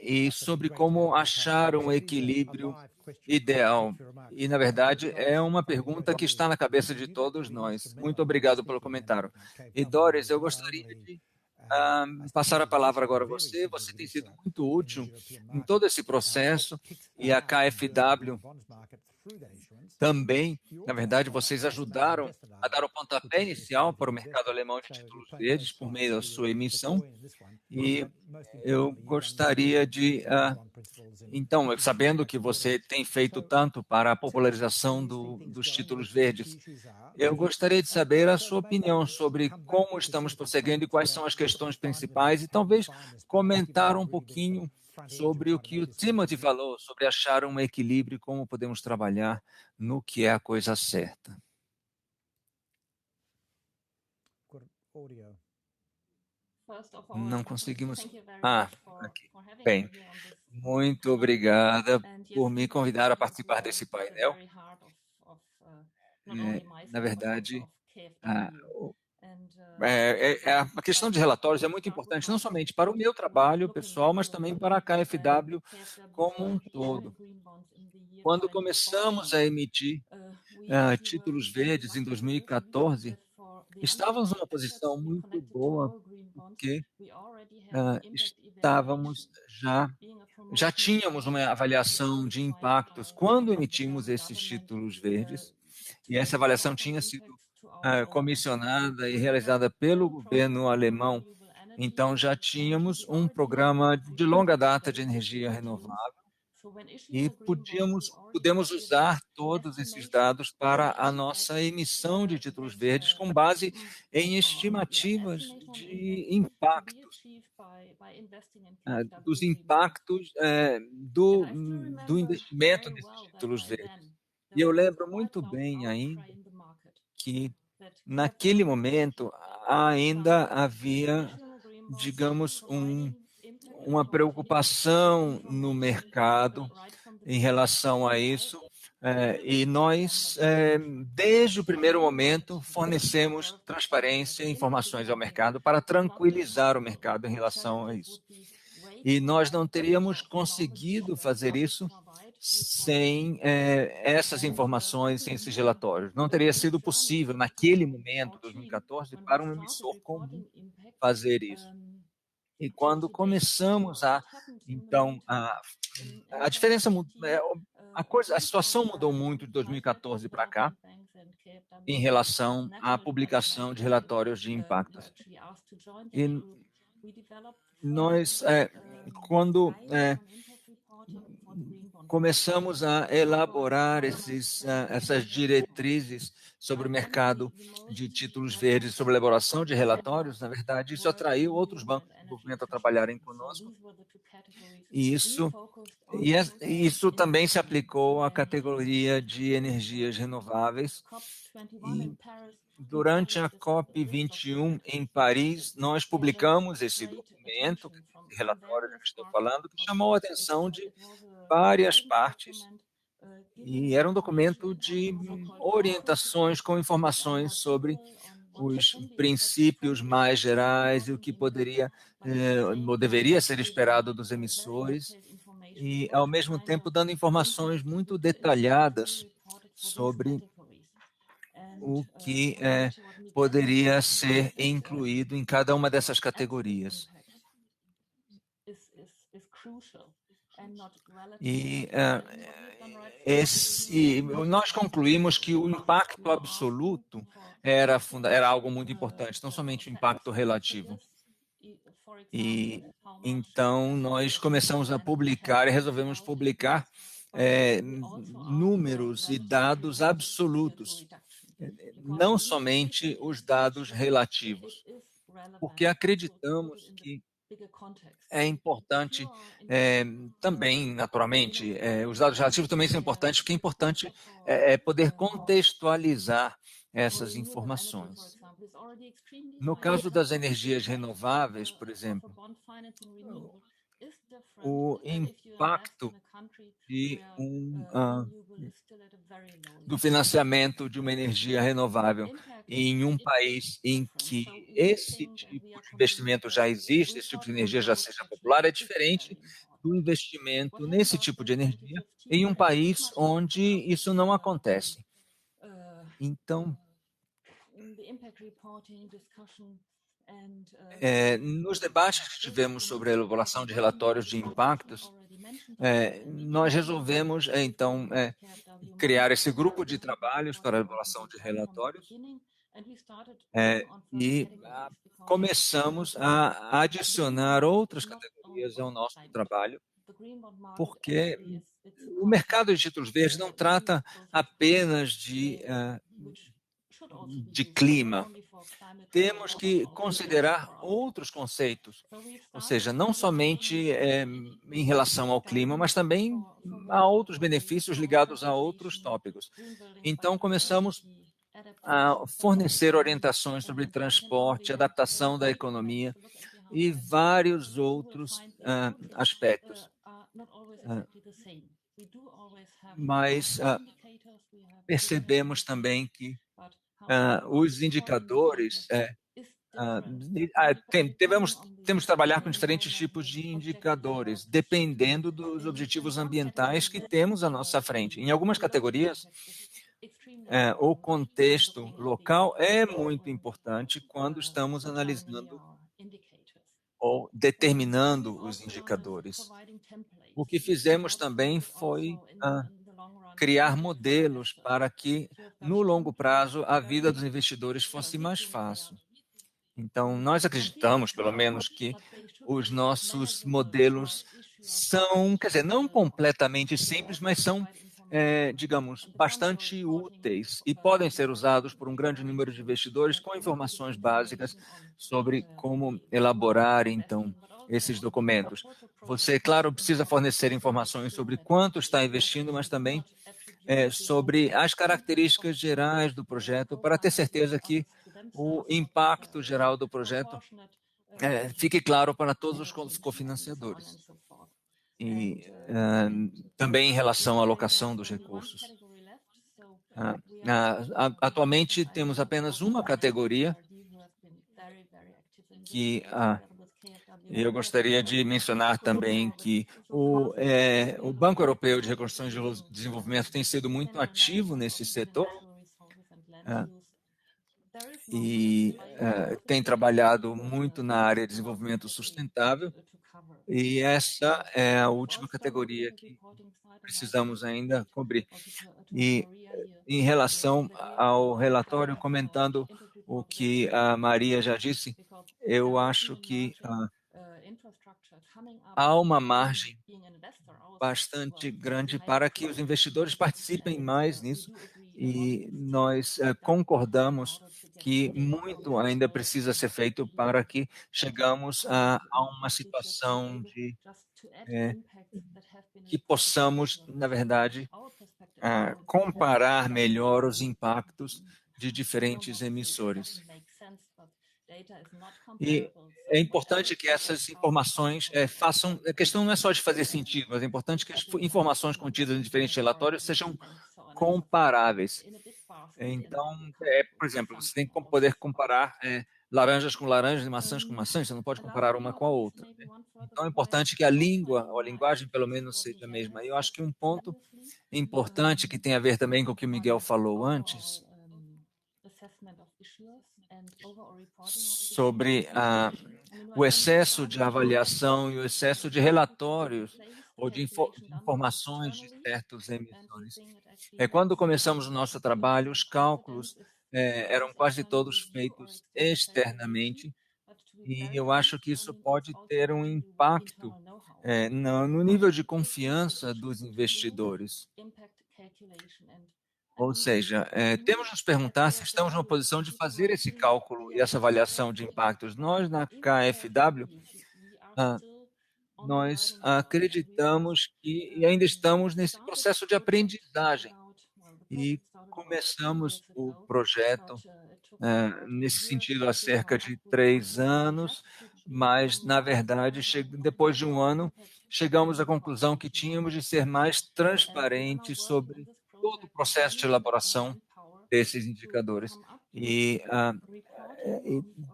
e sobre como achar um equilíbrio ideal. E, na verdade, é uma pergunta que está na cabeça de todos nós. Muito obrigado pelo comentário. E, Doris, eu gostaria de passar a palavra agora a você. Você tem sido muito útil em todo esse processo e a KfW também, na verdade, vocês ajudaram a dar o pontapé inicial para o mercado alemão de títulos verdes por meio da sua emissão, e eu gostaria de, então, sabendo que você tem feito tanto para a popularização dos títulos verdes, eu gostaria de saber a sua opinião sobre como estamos prosseguindo e quais são as questões principais, e talvez comentar um pouquinho sobre o que o Timothy falou, sobre achar um equilíbrio e como podemos trabalhar no que é a coisa certa. Não conseguimos. Aqui. Bem, muito obrigada por me convidar a participar desse painel. Na verdade, a questão de relatórios é muito importante, não somente para o meu trabalho pessoal, mas também para a KfW como um todo. Quando começamos a emitir títulos verdes em 2014, estávamos numa posição muito boa, porque já tínhamos uma avaliação de impactos quando emitimos esses títulos verdes, e essa avaliação tinha sido comissionada e realizada pelo governo alemão. Então, já tínhamos um programa de longa data de energia renovável e podemos usar todos esses dados para a nossa emissão de títulos verdes com base em estimativas de impactos, dos impactos do investimento nesses títulos verdes. E eu lembro muito bem ainda que, naquele momento, ainda havia, digamos, uma preocupação no mercado em relação a isso, e nós, desde o primeiro momento, fornecemos transparência e informações ao mercado para tranquilizar o mercado em relação a isso. E nós não teríamos conseguido fazer isso sem essas informações, sem esses relatórios. Não teria sido possível, naquele momento, 2014, para um emissor comum fazer isso. E quando começamos então, a diferença, a situação mudou muito de 2014 para cá, em relação à publicação de relatórios de impactos. E nós, quando começamos a elaborar essas diretrizes sobre o mercado de títulos verdes, sobre a elaboração de relatórios, na verdade, isso atraiu outros bancos de desenvolvimento a trabalharem conosco. E isso também se aplicou à categoria de energias renováveis. E durante a COP21 em Paris, nós publicamos esse documento, esse relatório que estou falando, que chamou a atenção de várias partes, e era um documento de orientações com informações sobre os princípios mais gerais e o que poderia ou deveria ser esperado dos emissores, e, ao mesmo tempo, dando informações muito detalhadas sobre o que poderia ser incluído em cada uma dessas categorias. E nós concluímos que o impacto absoluto era algo muito importante, não somente o impacto relativo. E então nós começamos a publicar e resolvemos publicar números e dados absolutos, não somente os dados relativos, porque acreditamos que é importante também, naturalmente, os dados relativos também são importantes, porque é importante poder contextualizar essas informações. No caso das energias renováveis, por exemplo, o impacto do financiamento de uma energia renovável em um país em que esse tipo de investimento já existe, esse tipo de energia já seja popular, é diferente do investimento nesse tipo de energia em um país onde isso não acontece. Então, Nos debates que tivemos sobre a elaboração de relatórios de impactos, nós resolvemos, então, criar esse grupo de trabalhos para a elaboração de relatórios e começamos a adicionar outras categorias ao nosso trabalho, porque o mercado de títulos verdes não trata apenas de clima. Temos que considerar outros conceitos, ou seja, não somente em relação ao clima, mas também a outros benefícios ligados a outros tópicos. Então, começamos a fornecer orientações sobre transporte, adaptação da economia e vários outros aspectos. Mas percebemos também que os indicadores, temos que trabalhar com diferentes tipos de indicadores, dependendo dos objetivos ambientais que temos à nossa frente. Em algumas categorias, o contexto local é muito importante quando estamos analisando ou determinando os indicadores. O que fizemos também foi criar modelos para que, no longo prazo, a vida dos investidores fosse mais fácil. Então, nós acreditamos, pelo menos, que os nossos modelos são, quer dizer, não completamente simples, mas são, digamos, bastante úteis e podem ser usados por um grande número de investidores com informações básicas sobre como elaborar, então, esses documentos. Você, claro, precisa fornecer informações sobre quanto está investindo, mas também sobre as características gerais do projeto, para ter certeza que o impacto geral do projeto fique claro para todos os cofinanciadores. E também em relação à alocação dos recursos. Atualmente, temos apenas uma categoria que eu gostaria de mencionar também que o Banco Europeu de Reconstrução e Desenvolvimento tem sido muito ativo nesse setor e tem trabalhado muito na área de desenvolvimento sustentável, e essa é a última categoria que precisamos ainda cobrir. E em relação ao relatório, comentando o que a Maria já disse, eu acho que há uma margem bastante grande para que os investidores participem mais nisso, e nós concordamos que muito ainda precisa ser feito para que chegamos a uma situação de que possamos, na verdade, comparar melhor os impactos de diferentes emissores. E é importante que essas informações façam... A questão não é só de fazer sentido, mas é importante que as informações contidas em diferentes relatórios sejam comparáveis. Então, por exemplo, você tem que poder comparar laranjas com laranjas e maçãs com maçãs, você não pode comparar uma com a outra. Né? Então, é importante que a língua, ou a linguagem, pelo menos, seja a mesma. E eu acho que um ponto importante que tem a ver também com o que o Miguel falou antes, sobre o excesso de avaliação e o excesso de relatórios ou de informações de certos emissores. Quando começamos o nosso trabalho, os cálculos eram quase todos feitos externamente, e eu acho que isso pode ter um impacto no nível de confiança dos investidores. Ou seja, temos de nos perguntar se estamos numa posição de fazer esse cálculo e essa avaliação de impactos. Nós, na KfW, nós acreditamos que ainda estamos nesse processo de aprendizagem e começamos o projeto nesse sentido há cerca de 3 anos, mas, na verdade, depois de um ano, chegamos à conclusão que tínhamos de ser mais transparentes sobre todo o processo de elaboração desses indicadores. E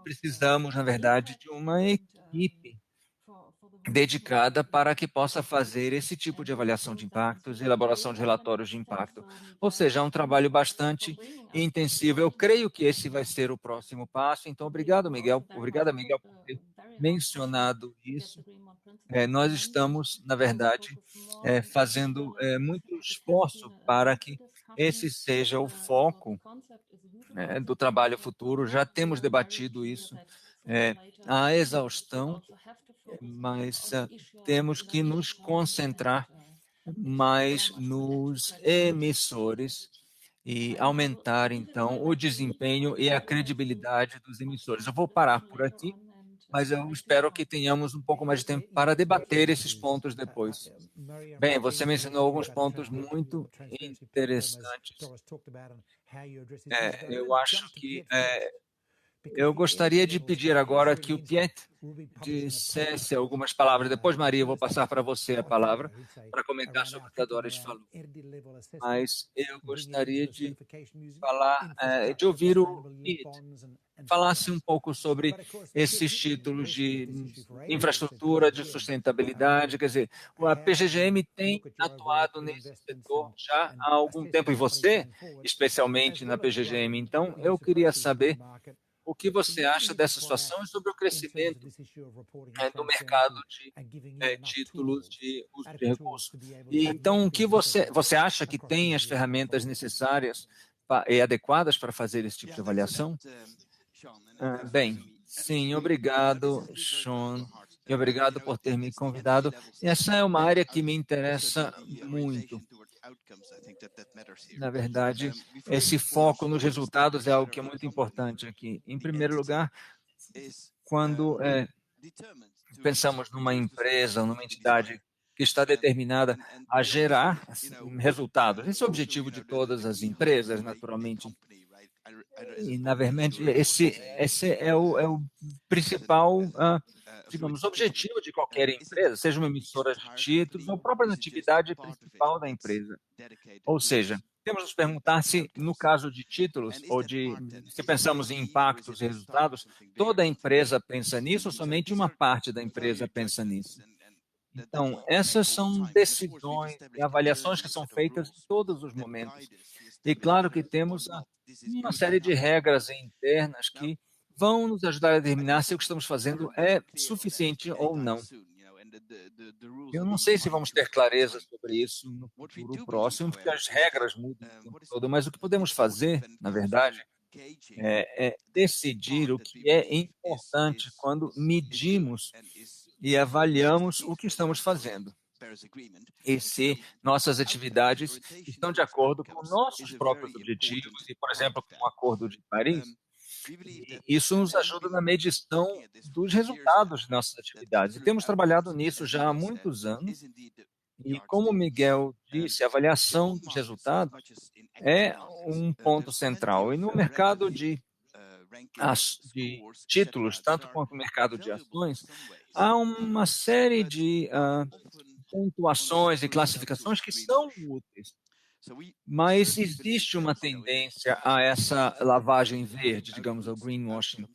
precisamos, na verdade, de uma equipe dedicada para que possa fazer esse tipo de avaliação de impactos e elaboração de relatórios de impacto. Ou seja, é um trabalho bastante intensivo. Eu creio que esse vai ser o próximo passo. Então, obrigado, Miguel. Obrigada, Miguel, por ter mencionado isso. Nós estamos, na verdade, fazendo muito esforço para que esse seja o foco do trabalho futuro. Já temos debatido isso à exaustão, mas temos que nos concentrar mais nos emissores e aumentar, então, o desempenho e a credibilidade dos emissores. Eu vou parar por aqui, mas eu espero que tenhamos um pouco mais de tempo para debater esses pontos depois. Bem, você mencionou alguns pontos muito interessantes. Eu acho que eu gostaria de pedir agora que o Piet dissesse algumas palavras. Depois, Maria, eu vou passar para você a palavra para comentar sobre o que a Doris falou. Mas eu gostaria de falar, de ouvir o Piet falasse um pouco sobre esses títulos de infraestrutura, de sustentabilidade. Quer dizer, a PGGM tem atuado nesse setor já há algum tempo, e você, especialmente na PGGM. Então, eu queria saber o que você acha dessa situação e sobre o crescimento do mercado de títulos de uso de recursos. E, então, o que você acha que tem as ferramentas necessárias e adequadas para fazer esse tipo de avaliação? Bem, sim, obrigado, Sean, e obrigado por ter me convidado. Essa é uma área que me interessa muito. Na verdade, esse foco nos resultados é algo que é muito importante aqui. Em primeiro lugar, quando pensamos numa empresa, numa entidade que está determinada a gerar resultados, esse é o objetivo de todas as empresas, naturalmente. E, na verdade, esse é o principal, digamos, objetivo de qualquer empresa, seja uma emissora de títulos ou a própria atividade principal da empresa. Ou seja, temos nos perguntar se, no caso de títulos, ou se pensamos em impactos e resultados, toda a empresa pensa nisso ou somente uma parte da empresa pensa nisso? Então, essas são decisões e avaliações que são feitas em todos os momentos. E claro que temos uma série de regras internas que vão nos ajudar a determinar se o que estamos fazendo é suficiente ou não. Eu não sei se vamos ter clareza sobre isso no futuro próximo, porque as regras mudam o tempo todo, mas o que podemos fazer, na verdade, é decidir o que é importante quando medimos e avaliamos o que estamos fazendo. E se nossas atividades estão de acordo com nossos próprios objetivos e, por exemplo, com o Acordo de Paris, isso nos ajuda na medição dos resultados de nossas atividades. E temos trabalhado nisso já há muitos anos. E como o Miguel disse, a avaliação dos resultados é um ponto central. E no mercado de títulos, tanto quanto no mercado de ações, há uma série de pontuações e classificações que são úteis. Mas existe uma tendência a essa lavagem verde, digamos, ao greenwashing.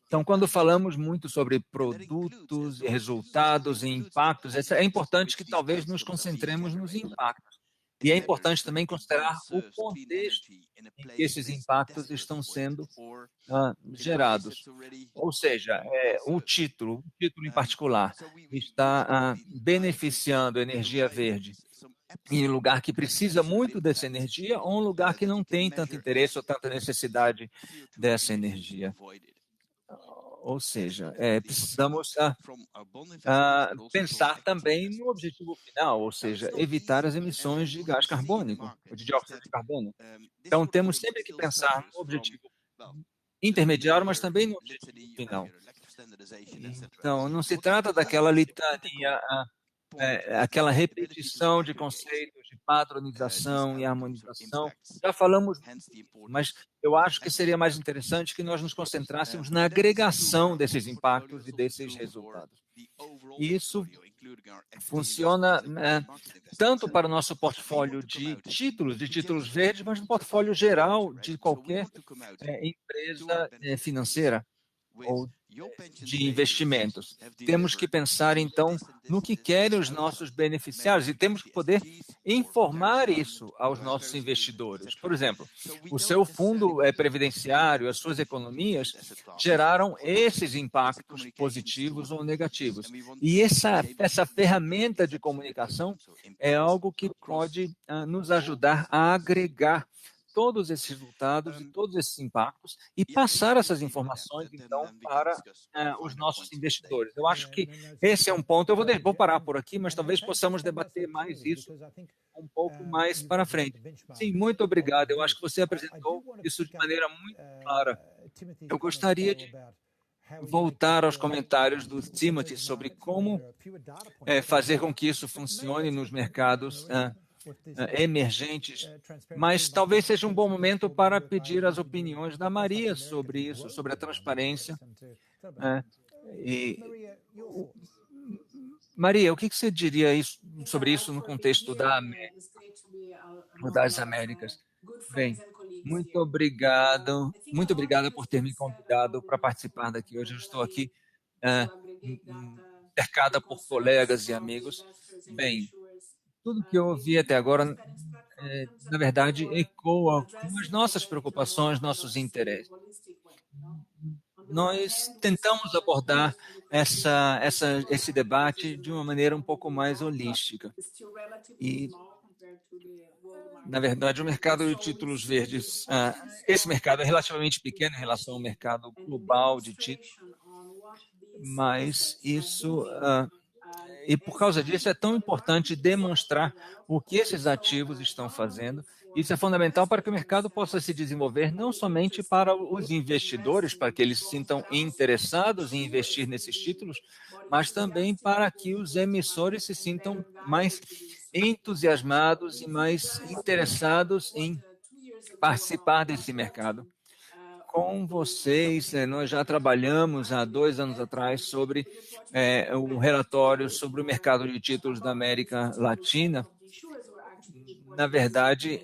Então, quando falamos muito sobre produtos, resultados e impactos, é importante que talvez nos concentremos nos impactos. E é importante também considerar o contexto em que esses impactos estão sendo gerados. Ou seja, o título em particular está beneficiando a energia verde em um lugar que precisa muito dessa energia ou um lugar que não tem tanto interesse ou tanta necessidade dessa energia. Ou seja, precisamos pensar também no objetivo final, ou seja, evitar as emissões de gás carbônico, ou de dióxido de carbono. Então, temos sempre que pensar no objetivo intermediário, mas também no objetivo final. Então, não se trata daquela litania, aquela repetição de conceitos de padronização e harmonização. Já falamos, mas eu acho que seria mais interessante que nós nos concentrássemos na agregação desses impactos e desses resultados. E isso funciona tanto para o nosso portfólio de títulos verdes, mas no portfólio geral de qualquer empresa financeira. ou de investimentos. Temos que pensar, então, no que querem os nossos beneficiários e temos que poder informar isso aos nossos investidores. Por exemplo, o seu fundo previdenciário, as suas economias geraram esses impactos positivos ou negativos. E essa ferramenta de comunicação é algo que pode nos ajudar a agregar todos esses resultados e todos esses impactos e passar essas informações, então, para os nossos investidores. Eu acho que esse é um ponto. Eu vou parar por aqui, mas talvez possamos debater mais isso um pouco mais para frente. Sim, muito obrigado. Eu acho que você apresentou isso de maneira muito clara. Eu gostaria de voltar aos comentários do Timothy sobre como fazer com que isso funcione nos mercados emergentes, mas talvez seja um bom momento para pedir as opiniões da Maria sobre isso, sobre a transparência. Maria, o que você diria sobre isso no contexto das Américas? Bem, muito obrigada por ter me convidado para participar daqui hoje. Eu estou aqui cercada por colegas e amigos. Bem, tudo que eu ouvi até agora, na verdade, ecoa com as nossas preocupações, nossos interesses. Nós tentamos abordar esse debate de uma maneira um pouco mais holística. E, na verdade, o mercado de títulos verdes, esse mercado é relativamente pequeno em relação ao mercado global de títulos, mas isso... E por causa disso é tão importante demonstrar o que esses ativos estão fazendo. Isso é fundamental para que o mercado possa se desenvolver não somente para os investidores, para que eles se sintam interessados em investir nesses títulos, mas também para que os emissores se sintam mais entusiasmados e mais interessados em participar desse mercado. Com vocês, nós já trabalhamos há 2 anos atrás sobre um relatório sobre o mercado de títulos da América Latina. Na verdade,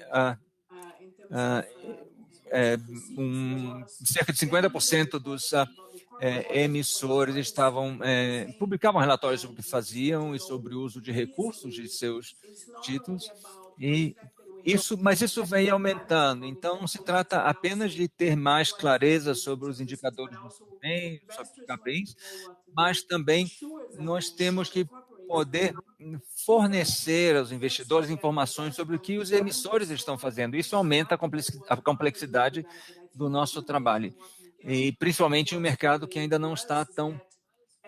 cerca de 50% dos emissores publicavam relatórios sobre o que faziam e sobre o uso de recursos de seus títulos. Mas isso vem aumentando, então não se trata apenas de ter mais clareza sobre os indicadores de desempenho, sobre os KPIs, mas também nós temos que poder fornecer aos investidores informações sobre o que os emissores estão fazendo. Isso aumenta a complexidade do nosso trabalho, e principalmente em um mercado que ainda não está tão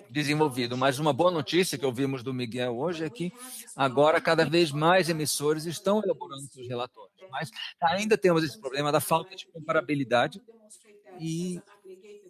desenvolvido. Mas uma boa notícia que ouvimos do Miguel hoje é que agora cada vez mais emissores estão elaborando seus relatórios. Mas ainda temos esse problema da falta de comparabilidade e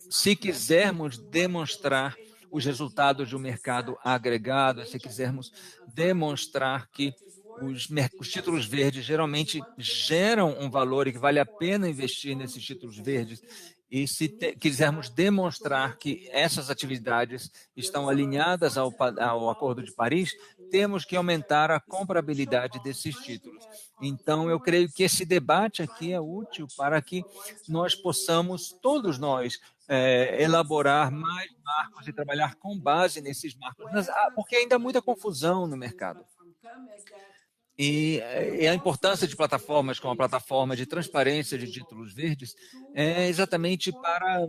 se quisermos demonstrar os resultados de um mercado agregado, se quisermos demonstrar que os títulos verdes geralmente geram um valor e que vale a pena investir nesses títulos verdes, e se quisermos demonstrar que essas atividades estão alinhadas ao Acordo de Paris, temos que aumentar a comprabilidade desses títulos. Então, eu creio que esse debate aqui é útil para que nós possamos, todos nós, elaborar mais marcos e trabalhar com base nesses marcos, porque ainda há muita confusão no mercado. E a importância de plataformas como a plataforma de transparência de títulos verdes é exatamente para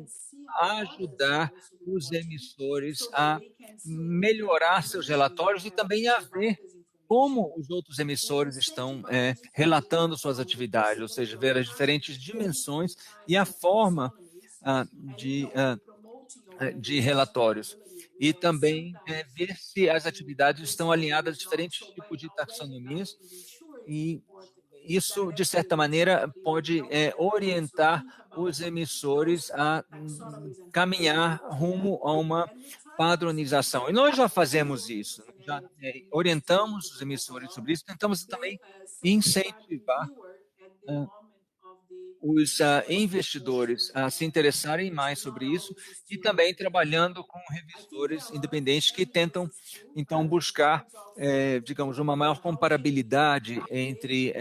ajudar os emissores a melhorar seus relatórios e também a ver como os outros emissores estão relatando suas atividades, ou seja, ver as diferentes dimensões e a forma de relatórios. E também ver se as atividades estão alinhadas a diferentes tipos de taxonomias, e isso, de certa maneira, pode orientar os emissores a caminhar rumo a uma padronização. E nós já fazemos isso, já orientamos os emissores sobre isso, tentamos também incentivar os investidores a se interessarem mais sobre isso e também trabalhando com revisores independentes que tentam, então, buscar, digamos, uma maior comparabilidade entre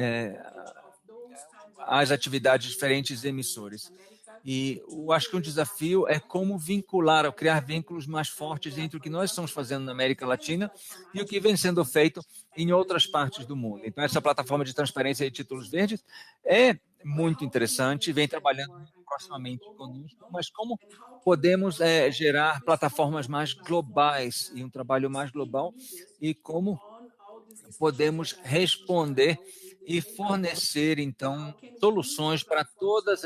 as atividades de diferentes emissores. E eu acho que um desafio é como vincular, ou criar vínculos mais fortes entre o que nós estamos fazendo na América Latina e o que vem sendo feito em outras partes do mundo. Então, essa plataforma de transparência de títulos verdes é muito interessante, vem trabalhando proximamente conosco, mas como podemos gerar plataformas mais globais e um trabalho mais global e como podemos responder e fornecer, então, soluções para todas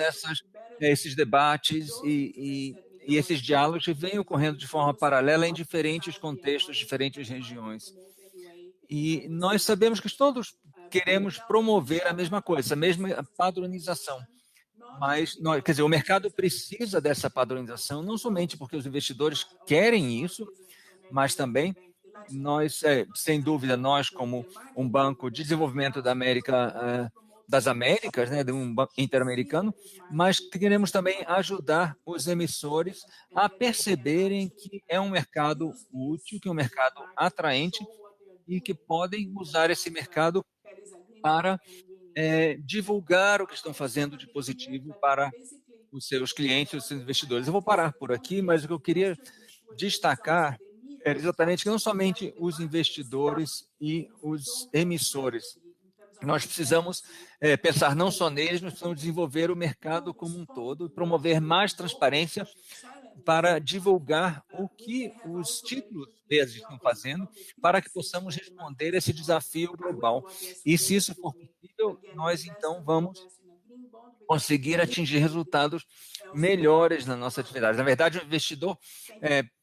esses debates e esses diálogos que vêm ocorrendo de forma paralela em diferentes contextos, diferentes regiões. E nós sabemos que todos queremos promover a mesma coisa, a mesma padronização. Mas, quer dizer, o mercado precisa dessa padronização, não somente porque os investidores querem isso, mas também nós, sem dúvida, nós como um banco de desenvolvimento das Américas, né, de um banco interamericano, mas queremos também ajudar os emissores a perceberem que é um mercado útil, que é um mercado atraente e que podem usar esse mercado para divulgar o que estão fazendo de positivo para os seus clientes, os seus investidores. Eu vou parar por aqui, mas o que eu queria destacar era exatamente que não somente os investidores e os emissores. Nós precisamos pensar não só neles, mas precisamos desenvolver o mercado como um todo e promover mais transparência para divulgar o que os títulos verdes estão fazendo para que possamos responder esse desafio global. E se isso for possível, nós então vamos conseguir atingir resultados melhores na nossa atividade. Na verdade, o investidor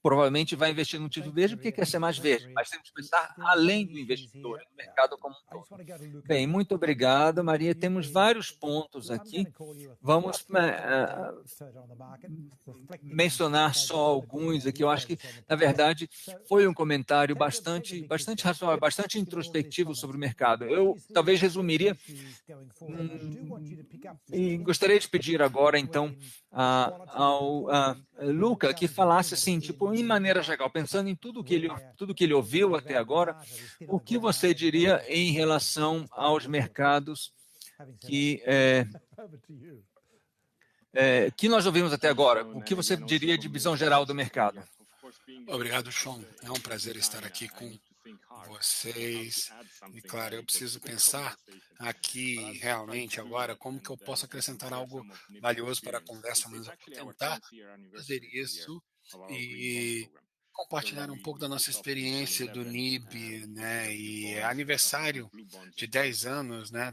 provavelmente vai investir no título verde porque quer ser mais verde, mas temos que pensar além do investidor, no mercado como um todo. Bem, muito obrigado, Maria. Temos vários pontos aqui. Vamos mencionar só alguns aqui. Eu acho que, na verdade, foi um comentário bastante racional, bastante introspectivo sobre o mercado. Eu talvez resumiria e gostaria de pedir agora, então, ao Luca que falasse assim, tipo, em maneira geral, pensando em tudo que ele ouviu até agora, o que você diria em relação aos mercados que nós ouvimos até agora? O que você diria de visão geral do mercado? Obrigado, Sean. É um prazer estar aqui com vocês. E, claro, eu preciso pensar aqui realmente agora como que eu posso acrescentar algo valioso para a conversa, mas eu vou tentar fazer isso e compartilhar um pouco da nossa experiência do NIB, né, e aniversário de 10 anos, né,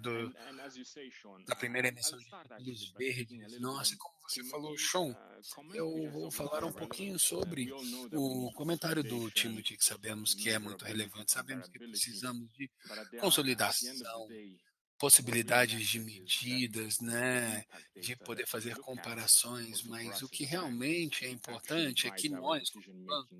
da primeira emissão de títulos verdes. Nossa, como você falou, Sean, eu vou falar um pouquinho sobre o comentário do Timothy, que sabemos que é muito relevante, sabemos que precisamos de consolidação, possibilidades de medidas, né, de poder fazer comparações, mas o que realmente é importante é que nós, como banco,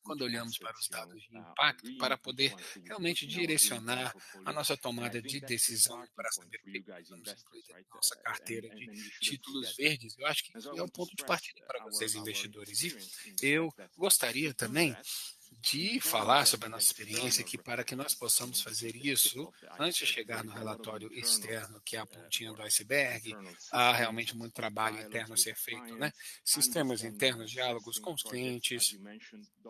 quando olhamos para os dados de impacto, para poder realmente direcionar a nossa tomada de decisão para saber o que precisamos incluir na nossa carteira de títulos verdes, eu acho que isso é o ponto de partida para vocês, investidores. E eu gostaria também de falar sobre a nossa experiência aqui para que nós possamos fazer isso antes de chegar no relatório externo, que é a pontinha do iceberg. Há realmente muito trabalho interno a ser feito, né? Sistemas internos, diálogos com os clientes,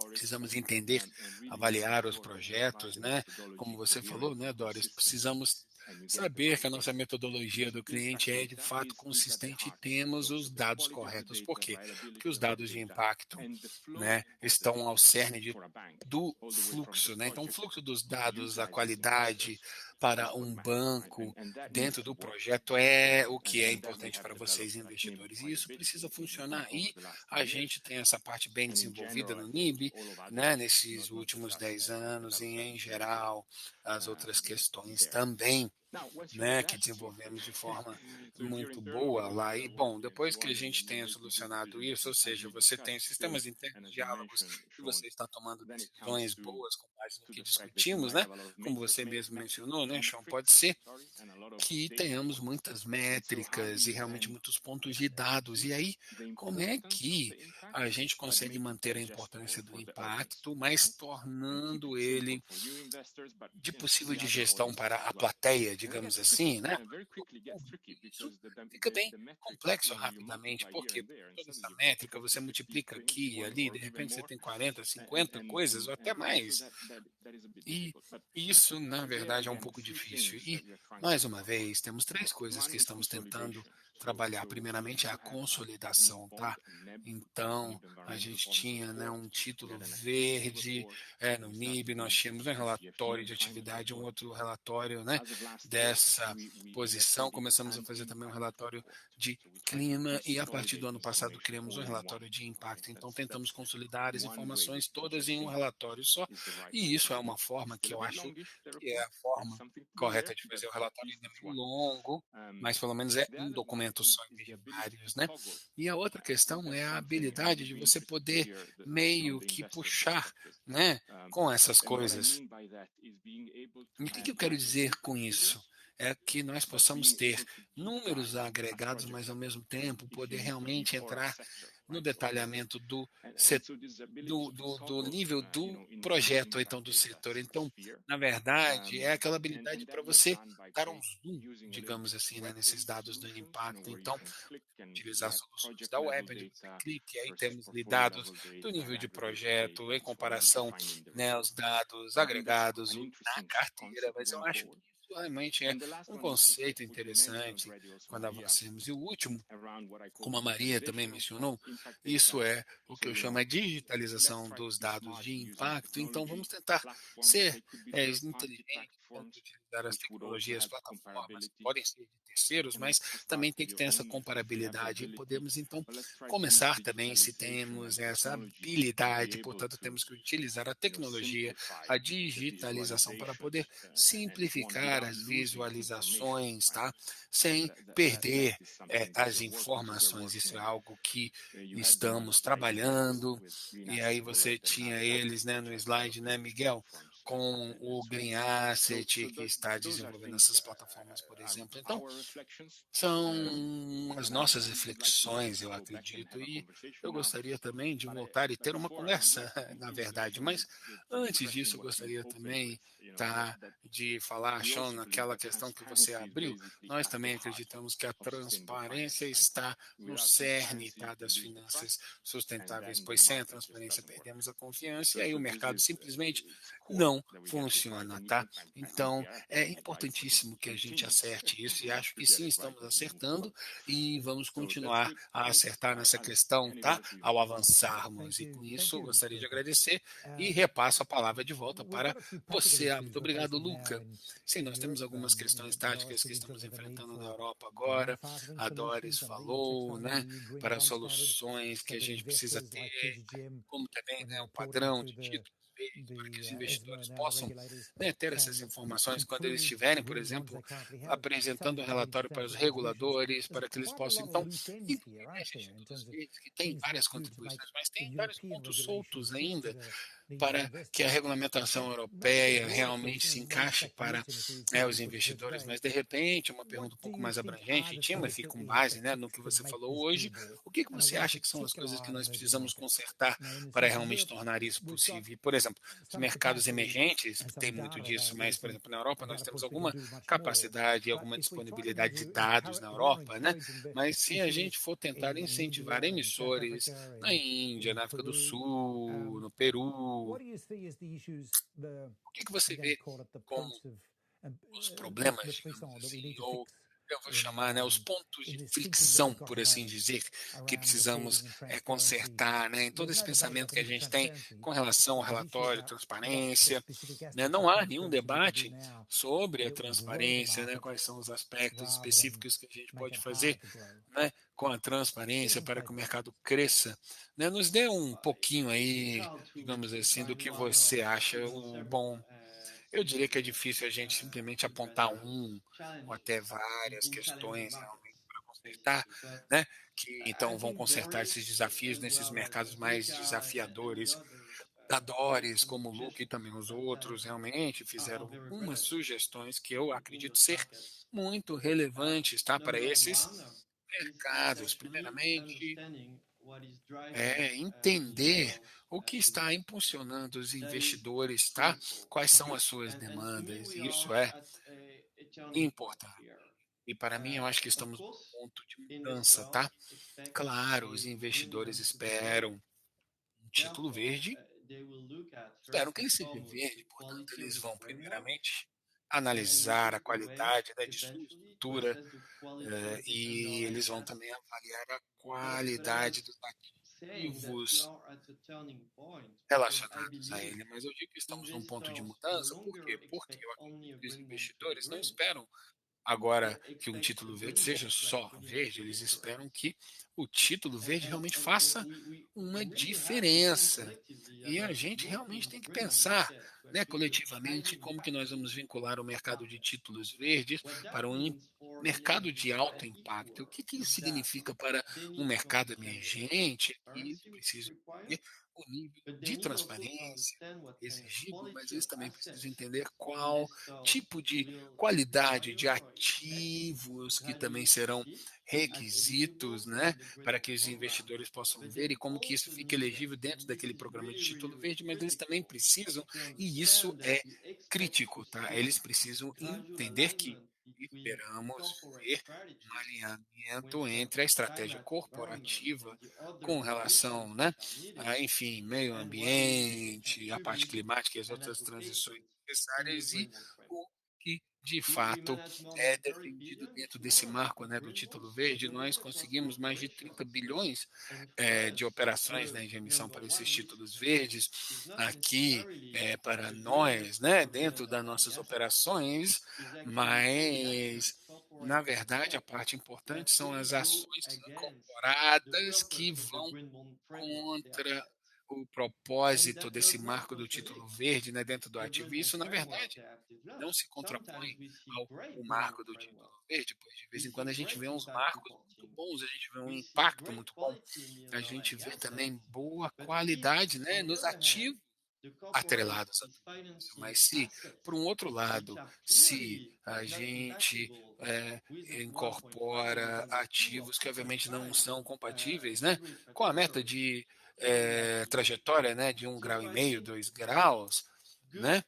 precisamos entender, avaliar os projetos, né? Como você falou, né, Doris? Precisamos saber que a nossa metodologia do cliente é de fato consistente e temos os dados corretos. Por quê? Porque os dados de impacto, né, estão ao cerne do fluxo, né? Então, o fluxo dos dados, a qualidade para um banco dentro do projeto é o que é importante para vocês, investidores. E isso precisa funcionar. E a gente tem essa parte bem desenvolvida no NIB, né, nesses últimos 10 anos, e em geral, as outras questões também, né, que desenvolvemos de forma muito boa lá. E, bom, depois que a gente tenha solucionado isso, ou seja, você tem sistemas internos, diálogos, e você está tomando decisões boas com base no que discutimos, né, como você mesmo mencionou, né, Sean, pode ser que tenhamos muitas métricas e realmente muitos pontos de dados. E aí, como é que a gente consegue manter a importância do impacto, mas tornando ele de possível de gestão para a plateia, digamos assim, né? Isso fica bem complexo rapidamente, porque toda essa métrica você multiplica aqui e ali, de repente você tem 40, 50 coisas ou até mais. E isso, na verdade, é um pouco difícil. E, mais uma vez, temos três coisas que estamos tentando trabalhar. Primeiramente, é a consolidação, tá? Então, a gente tinha, né, um título verde no MIB, nós tínhamos um relatório de atividade, um outro relatório, né, dessa posição. Começamos a fazer também um relatório de clima e, a partir do ano passado, criamos um relatório de impacto. Então, tentamos consolidar as informações todas em um relatório só. E isso é uma forma que eu acho que é a forma correta de fazer o relatório. Ainda é meio longo, mas pelo menos é um documento só em vez de vários, né? E a outra questão é a habilidade de você poder meio que puxar, né, com essas coisas. E o que eu quero dizer com isso? É que nós possamos ter números agregados, mas ao mesmo tempo poder realmente entrar no detalhamento do nível do projeto, então, do setor. Então, na verdade, é aquela habilidade para você dar um zoom, digamos assim, né, nesses dados do impacto. Então, utilizar soluções da web, onde você clica, e aí temos ali dados do nível de projeto, em comparação, né, aos dados agregados na carteira, mas eu acho que isso realmente é um conceito interessante quando avancemos. E o último, como a Maria também mencionou, isso é o que eu chamo de digitalização dos dados de impacto. Então, vamos tentar ser inteligentes, vamos utilizar as tecnologias, plataformas, que podem ser de terceiros, mas também tem que ter essa comparabilidade. E podemos, então, começar também, se temos essa habilidade, portanto, temos que utilizar a tecnologia, a digitalização, para poder simplificar as visualizações, tá? Sem perder as informações. Isso é algo que estamos trabalhando. E aí você tinha eles, né, no slide, né, Miguel, com o Green Asset, que está desenvolvendo essas plataformas, por exemplo. Então, são as nossas reflexões, eu acredito, e eu gostaria também de voltar e ter uma conversa, na verdade, mas antes disso eu gostaria também de falar, Sean, naquela questão que você abriu. Nós também acreditamos que a transparência está no cerne, tá, das finanças sustentáveis, pois sem a transparência perdemos a confiança e aí o mercado simplesmente não funciona, tá? Então, é importantíssimo que a gente acerte isso e acho que sim, estamos acertando e vamos continuar a acertar nessa questão, tá? Ao avançarmos. E com isso, gostaria de agradecer e repasso a palavra de volta para você. Muito obrigado, Luca. Sim, nós temos algumas questões táticas que estamos enfrentando na Europa agora. A Doris falou, né, para soluções que a gente precisa ter, como também, né, o padrão de títulos verdes para que os investidores possam, né, ter essas informações quando eles estiverem, por exemplo, apresentando o relatório para os reguladores, para que eles possam, então, incluir esses títulos verdes, que tem várias contribuições, mas tem vários pontos soltos ainda para que a regulamentação europeia realmente se encaixe para os investidores, mas de repente, uma pergunta um pouco mais abrangente, Timothy, com base, né, no que você falou hoje, o que você acha que são as coisas que nós precisamos consertar para realmente tornar isso possível? Por exemplo, os mercados emergentes têm muito disso, mas, por exemplo, na Europa nós temos alguma capacidade, alguma disponibilidade de dados na Europa, né? Mas se a gente for tentar incentivar emissores na Índia, na África do Sul, no Peru, o que você vê como os problemas, digamos assim, ou eu vou chamar, né, os pontos de fricção, por assim dizer, que precisamos consertar, né, em todo esse pensamento que a gente tem com relação ao relatório, transparência, né, não há nenhum debate sobre a transparência, né, quais são os aspectos específicos que a gente pode fazer, né, com a transparência para que o mercado cresça, né, nos dê um pouquinho aí, digamos assim, do que você acha o bom. Eu diria que é difícil a gente simplesmente apontar um ou até várias questões realmente para consertar, né? Que então vão consertar esses desafios nesses mercados mais desafiadores. A Doris, como o Luke e também os outros, realmente fizeram algumas sugestões que eu acredito ser muito relevantes, tá? Para esses mercados. Primeiramente, entender o que está impulsionando os investidores, tá? Quais são as suas demandas. Isso é importante. E para mim, eu acho que estamos num ponto de mudança, tá? Claro, os investidores esperam um título verde, esperam que ele seja verde, portanto, eles vão primeiramente analisar a qualidade, né, de sua estrutura, e eles vão também avaliar a qualidade dos ativos relacionados a ele. Mas eu digo que estamos num ponto de mudança, por quê? Porque eu acredito que os investidores não esperam agora que um título verde seja só verde, eles esperam que o título verde realmente faça uma diferença. E a gente realmente tem que pensar, né, coletivamente, como que nós vamos vincular o mercado de títulos verdes para um mercado de alto impacto. O que, que isso significa para um mercado emergente? E eles precisam entender o nível de transparência exigido, mas eles também precisam entender qual tipo de qualidade de ativos que também serão requisitos, né, para que os investidores possam ver e como que isso fica elegível dentro daquele programa de título verde, mas eles também precisam, e isso é crítico, tá? Eles precisam entender que esperamos ver um alinhamento entre a estratégia corporativa com relação, né, a, enfim, meio ambiente, a parte climática e as outras transições necessárias e o que de fato é defendido dentro desse marco, né, do título verde. Nós conseguimos mais de 30 bilhões de operações, né, de emissão para esses títulos verdes aqui para nós, né, dentro das nossas operações, mas na verdade a parte importante são as ações incorporadas que vão contra o propósito desse marco do título verde, né, dentro do ativo. E isso, na verdade, não se contrapõe ao marco do título verde, pois de vez em quando a gente vê uns marcos muito bons, a gente vê um impacto muito bom, a gente vê também boa qualidade, né, nos ativos atrelados a tudo isso. Mas se, por um outro lado, se a gente incorpora ativos que obviamente não são compatíveis, né, com a meta de trajetória, né, de 1,5 graus, 2 graus, né,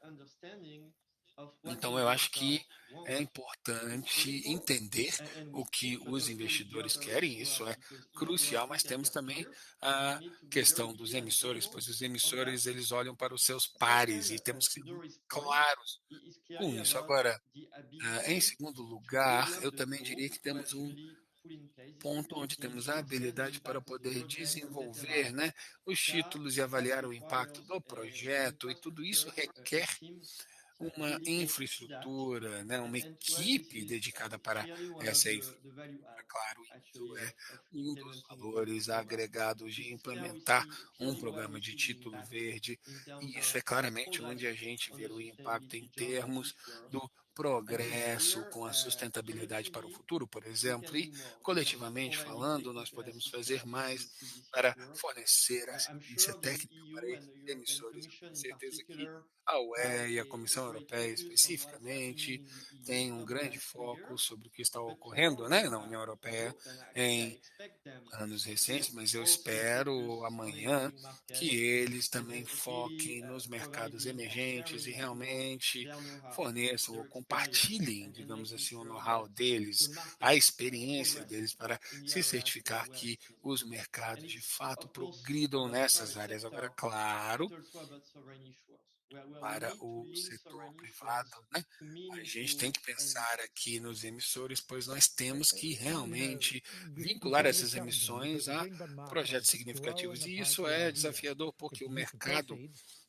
então, eu acho que é importante entender o que os investidores querem, isso é crucial, mas temos também a questão dos emissores, pois os emissores eles olham para os seus pares e temos que ser muito claros com isso. Agora, em segundo lugar, eu também diria que temos um ponto onde temos a habilidade para poder desenvolver, né, os títulos e avaliar o impacto do projeto, e tudo isso requer uma infraestrutura, né, uma equipe dedicada para essa infraestrutura. Claro, isso é um dos valores agregados de implementar um programa de título verde, e isso é claramente onde a gente vê o impacto em termos do progresso com a sustentabilidade para o futuro, por exemplo, e coletivamente falando, nós podemos fazer mais para fornecer assistência técnica para esses emissores. Eu tenho certeza que a UE e a Comissão Europeia especificamente têm um grande foco sobre o que está ocorrendo, né, na União Europeia em anos recentes, mas eu espero amanhã que eles também foquem nos mercados emergentes e realmente forneçam ou compartilhem, digamos assim, o know-how deles, a experiência deles para se certificar que os mercados de fato progridam nessas áreas. Agora, claro, para o setor privado, né? A gente tem que pensar aqui nos emissores, pois nós temos que realmente vincular essas emissões a projetos significativos. E isso é desafiador porque o mercado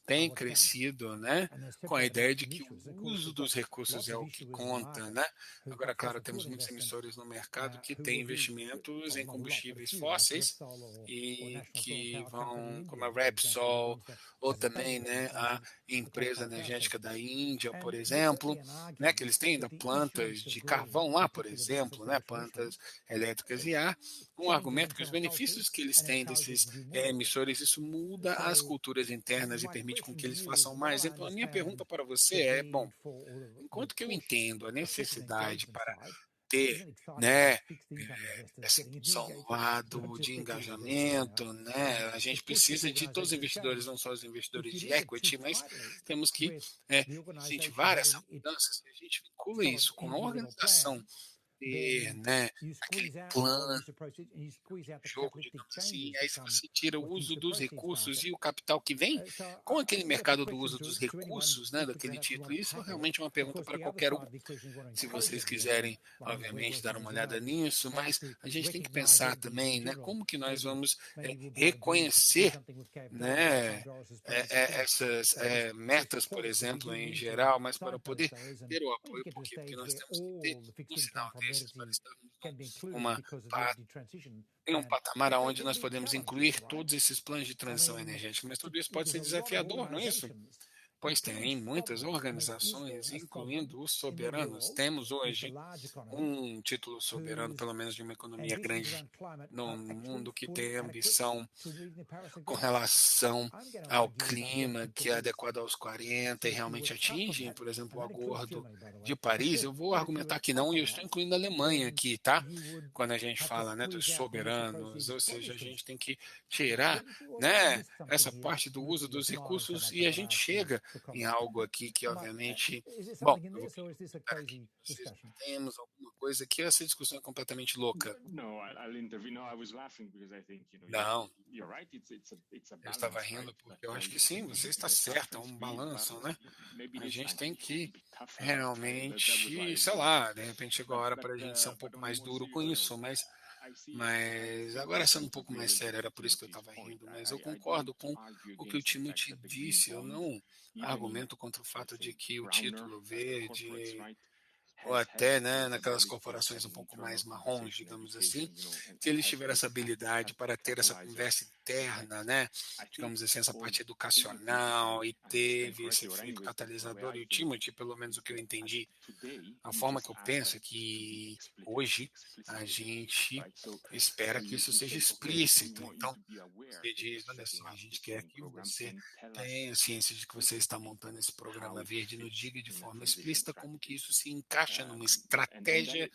tem crescido, né, com a ideia de que o uso dos recursos é o que conta, né? Agora, claro, temos muitos emissores no mercado que têm investimentos em combustíveis fósseis e que vão, como a Repsol, ou também, né, a empresa energética da Índia, por exemplo, né, que eles têm ainda plantas de carvão lá, por exemplo, né, plantas elétricas, e há um argumento que os benefícios que eles têm desses emissores, isso muda as culturas internas e permite com que eles façam mais. Então, a minha pergunta para você é, bom, enquanto que eu entendo a necessidade para ter, né, essa função no lado de engajamento, né? A gente precisa de todos os investidores, não só os investidores de equity, mas temos que incentivar essa mudança. Se a gente vincula isso com a organização ter, né, aquele plano, jogo, digamos assim, e aí se você tira o uso dos recursos e o capital que vem, com aquele mercado do uso dos recursos, né, daquele título, isso é realmente uma pergunta para qualquer um. Se vocês quiserem, obviamente, dar uma olhada nisso, mas a gente tem que pensar também, né, como que nós vamos reconhecer, né, essas metas, por exemplo, em geral, mas para poder ter o apoio, por quê? Porque nós temos que ter um sinal desses para estarmos em um patamar onde nós podemos incluir todos esses planos de transição energética, mas tudo isso pode ser desafiador, não é isso? Pois tem muitas organizações, incluindo os soberanos. Temos hoje um título soberano, pelo menos de uma economia grande no mundo, que tem ambição com relação ao clima, que é adequado aos 40 e realmente atinge, por exemplo, o Acordo de Paris. Eu vou argumentar que não, e eu estou incluindo a Alemanha aqui, tá? Quando a gente fala, né, dos soberanos, ou seja, a gente tem que tirar, né, essa parte do uso dos recursos e a gente chega em algo aqui que, obviamente, bom, eu vou aqui, vocês temos alguma coisa que essa discussão é completamente louca. Não, eu estava rindo porque eu acho que sim, você está certo, é um balanço, né? A gente tem que realmente, sei lá, de repente chegou a hora para a gente ser um pouco mais duro com isso, mas agora sendo um pouco mais sério, era por isso que eu estava rindo, mas eu concordo com o que o Timothy disse, eu não argumento contra o fato de que o título verde, ou até, né, naquelas corporações um pouco mais marrons, digamos assim, se eles tiverem essa habilidade para ter essa conversa interna, né, digamos assim, essa parte educacional, e teve esse efeito catalisador, e o Timothy, pelo menos o que eu entendi, a forma que eu penso é que hoje a gente espera que isso seja explícito. Então, você diz, olha só, a gente quer que você tenha ciência de que você está montando esse programa verde, nos diga de forma explícita como que isso se encaixa numa estratégia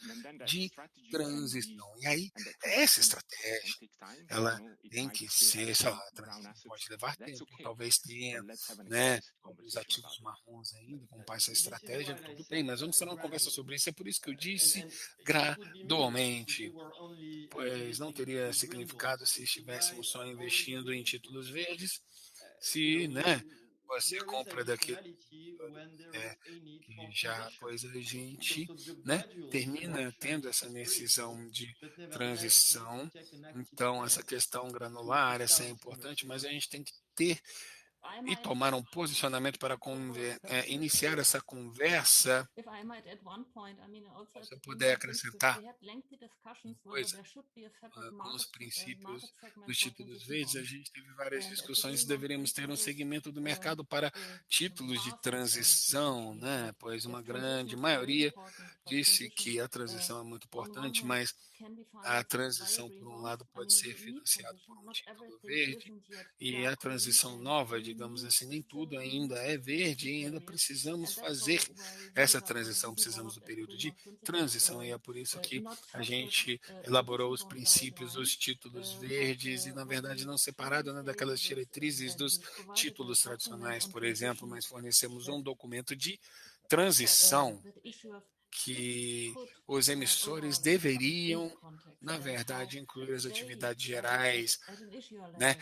de transição. E aí, essa estratégia, ela tem que ser, sei lá, a transição pode levar tempo, talvez tenha, né, alguns ativos marrons ainda, como essa estratégia, tudo bem, mas vamos ter uma conversa sobre isso, é por isso que eu disse gradualmente, pois não teria significado se estivéssemos só investindo em títulos verdes, se, né, você compra daquele que já, pois a gente, né, termina tendo essa decisão de transição. Então, essa questão granular, essa é importante, mas a gente tem que ter e tomar um posicionamento para iniciar essa conversa. Se você puder acrescentar coisa com os princípios dos títulos verdes, a gente teve várias discussões se deveríamos ter um segmento do mercado para títulos de transição, né? Pois uma grande maioria disse que a transição é muito importante, mas a transição, por um lado, pode ser financiada por um título verde, e a transição nova, digamos assim, nem tudo ainda é verde, e ainda precisamos fazer essa transição, precisamos do período de transição, e é por isso que a gente elaborou os princípios dos títulos verdes, e na verdade não separado, né, daquelas diretrizes dos títulos tradicionais, por exemplo, mas fornecemos um documento de transição que os emissores deveriam, na verdade, incluir as atividades gerais, né?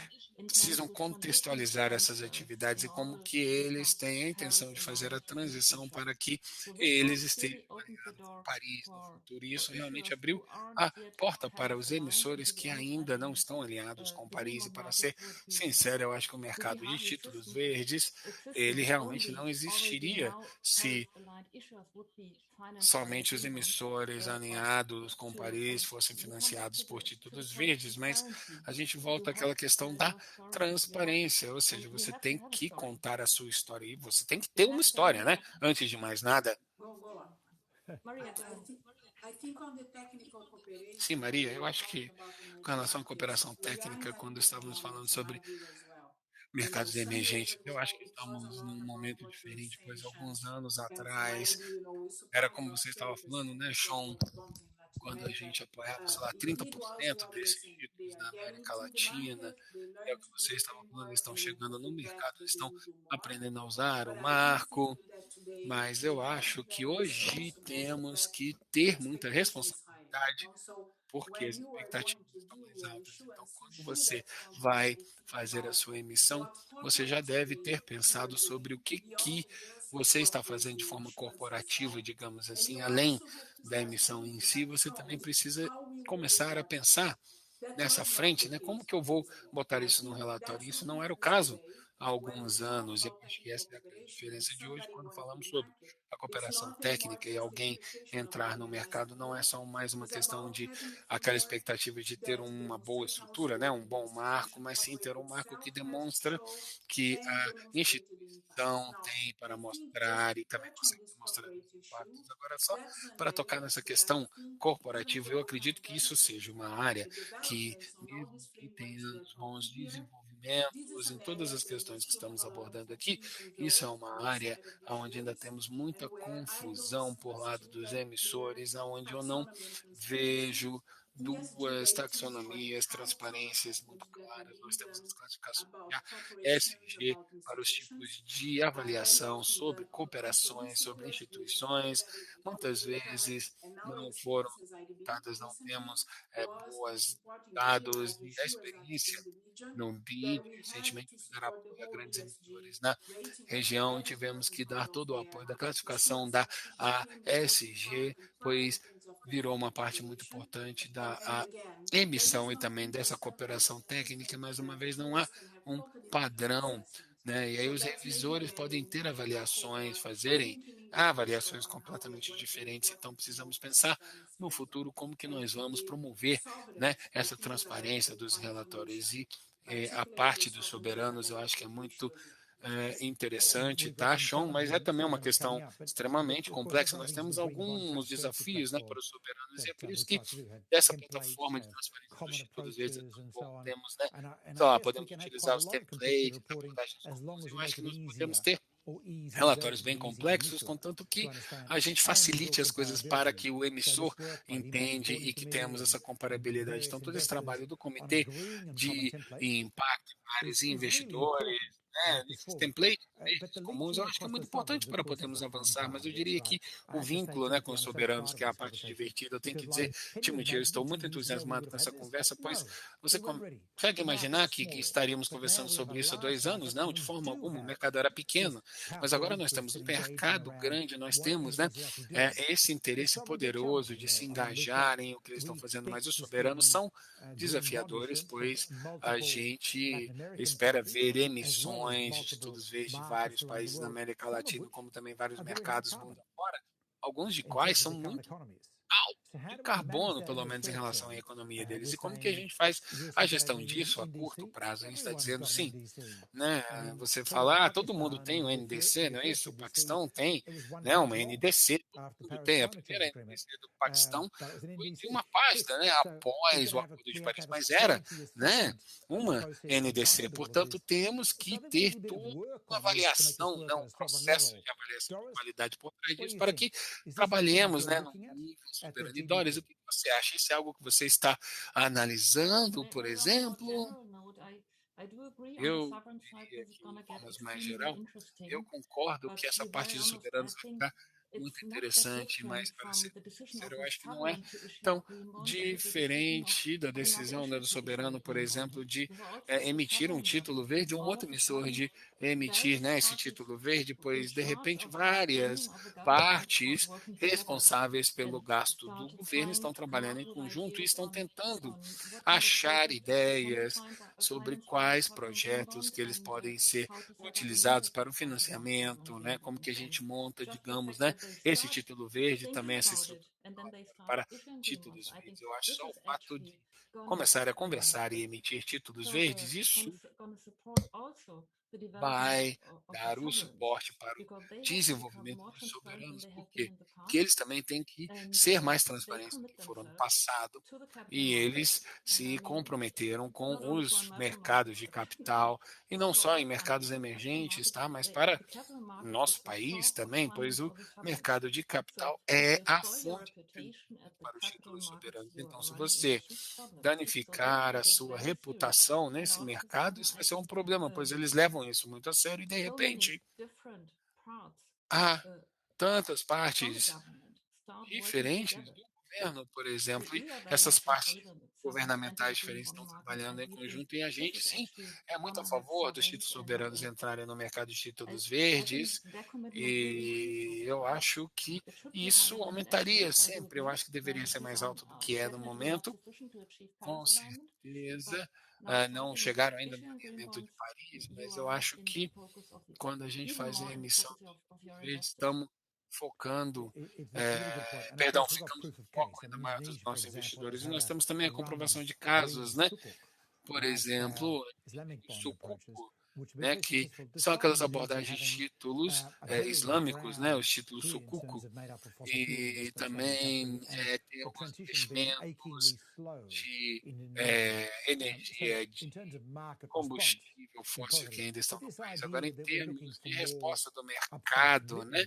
Precisam contextualizar essas atividades e como que eles têm a intenção de fazer a transição para que eles estejam alinhados com Paris no futuro. E isso realmente abriu a porta para os emissores que ainda não estão alinhados com Paris. E para ser sincero, eu acho que o mercado de títulos verdes, ele realmente não existiria se somente os emissores alinhados com Paris fossem financiados por títulos verdes, mas a gente volta àquela questão da transparência, ou seja, você tem que contar a sua história e você tem que ter uma história, né? Antes de mais nada. Sim, Maria, eu acho que com relação à cooperação técnica, quando estávamos falando sobre mercados emergentes. Eu acho que estamos num momento diferente, pois alguns anos atrás, era como você estava falando, né, Sean, quando a gente apoiava, sei lá, 30% desses títulos na América Latina, é o que você estava falando, eles estão chegando no mercado, eles estão aprendendo a usar o marco, mas eu acho que hoje temos que ter muita responsabilidade porque as expectativas estão mais altas. Então, quando você vai fazer a sua emissão, você já deve ter pensado sobre o que você está fazendo de forma corporativa, digamos assim, além da emissão em si, você também precisa começar a pensar nessa frente, né? Como que eu vou botar isso no relatório? Isso não era o caso há alguns anos, e eu acho que essa é a grande diferença de hoje quando falamos sobre a cooperação técnica e alguém entrar no mercado não é só mais uma questão de aquela expectativa de ter uma boa estrutura, né, um bom marco, mas sim ter um marco que demonstra que a instituição tem para mostrar e também consegue mostrar os impactos. Agora, só para tocar nessa questão corporativa, eu acredito que isso seja uma área que, mesmo que tenhamos bons desenvolvimentos em todas as questões que estamos abordando aqui, isso é uma área onde ainda temos muita confusão por lado dos emissores, onde eu não vejo duas taxonomias, transparências muito claras. Nós temos as classificações de ASG para os tipos de avaliação sobre cooperações, sobre instituições. Muitas vezes não foram dadas, não temos boas dados e a experiência no BID, recentemente foi dar apoio a grandes emissores na região e tivemos que dar todo o apoio da classificação da ASG, pois virou uma parte muito importante da emissão e também dessa cooperação técnica. Mais uma vez, não há um padrão, né? E aí os revisores podem ter avaliações, fazerem avaliações completamente diferentes. Então, precisamos pensar no futuro como que nós vamos promover, né, essa transparência dos relatórios e a parte dos soberanos. Eu acho que é muito interessante, tá, Sean? Mas é também uma questão extremamente complexa. Nós temos alguns desafios, né, para os soberanos, e é por isso que dessa plataforma de transferência dos títulos verdes é tão bom. Temos, né, sei lá, podemos utilizar os templates para abordagens comuns. Eu acho que nós podemos ter relatórios bem complexos, contanto que a gente facilite as coisas para que o emissor entende e que temos essa comparabilidade. Então, todo esse trabalho do comitê de impacto, vários investidores, né, nesses templates comuns, eu acho que é muito importante para podermos avançar, mas eu diria que o vínculo, né, com os soberanos, que é a parte divertida, eu tenho que dizer, Timothy, eu estou muito entusiasmado com essa conversa, pois você consegue imaginar que estaríamos conversando sobre isso há 2 anos? Não, de forma alguma, o mercado era pequeno, mas agora nós temos um mercado grande, nós temos, né, esse interesse poderoso de se engajar em o que eles estão fazendo, mas os soberanos são desafiadores, pois a gente espera ver emissões de títulos verdes de vários países da América Latina, como também vários mercados mundo afora, alguns de quais são muito de carbono, pelo menos em relação à economia deles. E como que a gente faz a gestão disso a curto prazo? A gente está dizendo sim, né? Você fala, todo mundo tem um NDC, não é isso? O Paquistão tem, né, uma NDC, todo mundo tem. A primeira NDC do Paquistão foi de uma página, né, após o Acordo de Paris, mas era, né, uma NDC. Portanto, temos que ter toda uma avaliação, né, um processo de avaliação de qualidade por trás disso, para que trabalhemos, né, no nível soberano. E Doris, o que você acha? Isso é algo que você está analisando, por exemplo? Eu diria que, de formas mais geral, eu concordo que essa parte de soberanos vai ficar muito interessante, mas, para ser sincero, eu acho que não é tão diferente da decisão, né, do soberano, por exemplo, de emitir um título verde, um outro emissor de emitir, né, esse título verde, pois, de repente, várias partes responsáveis pelo gasto do governo estão trabalhando em conjunto e estão tentando achar ideias sobre quais projetos que eles podem ser utilizados para o financiamento, né? Como que a gente monta, digamos, né, esse título verde, também essa estrutura para títulos verdes. Eu acho só o fato de começar a conversar e emitir títulos verdes, isso vai dar o suporte para o desenvolvimento dos soberanos, porque que eles também têm que ser mais transparentes do que foram no passado, e eles se comprometeram com os mercados de capital, e não só em mercados emergentes, tá? Mas para o nosso país também, pois o mercado de capital é a fonte de financiamento para os títulos soberanos. Então, se você danificar a sua reputação nesse mercado, isso vai ser um problema, pois eles levam isso muito a sério e, de repente, há tantas partes diferentes do governo, por exemplo, e essas partes governamentais diferentes estão trabalhando em conjunto, e a gente, sim, é muito a favor dos títulos soberanos entrarem no mercado de títulos verdes, e eu acho que isso aumentaria sempre, eu acho que deveria ser mais alto do que é no momento, com certeza. Não chegaram ainda no alinhamento de Paris, mas eu acho que quando a gente faz a emissão de verdes, estamos focando, ficamos no foco ainda maior dos nossos investidores. E nós temos também a comprovação de casos, né? Por exemplo, o Sukuk, né, que são aquelas abordagens de títulos islâmicos, né, os títulos Sukuk, e também tem alguns investimentos de energia, de combustível fóssil que ainda estão no país. Agora, em termos de resposta do mercado, né,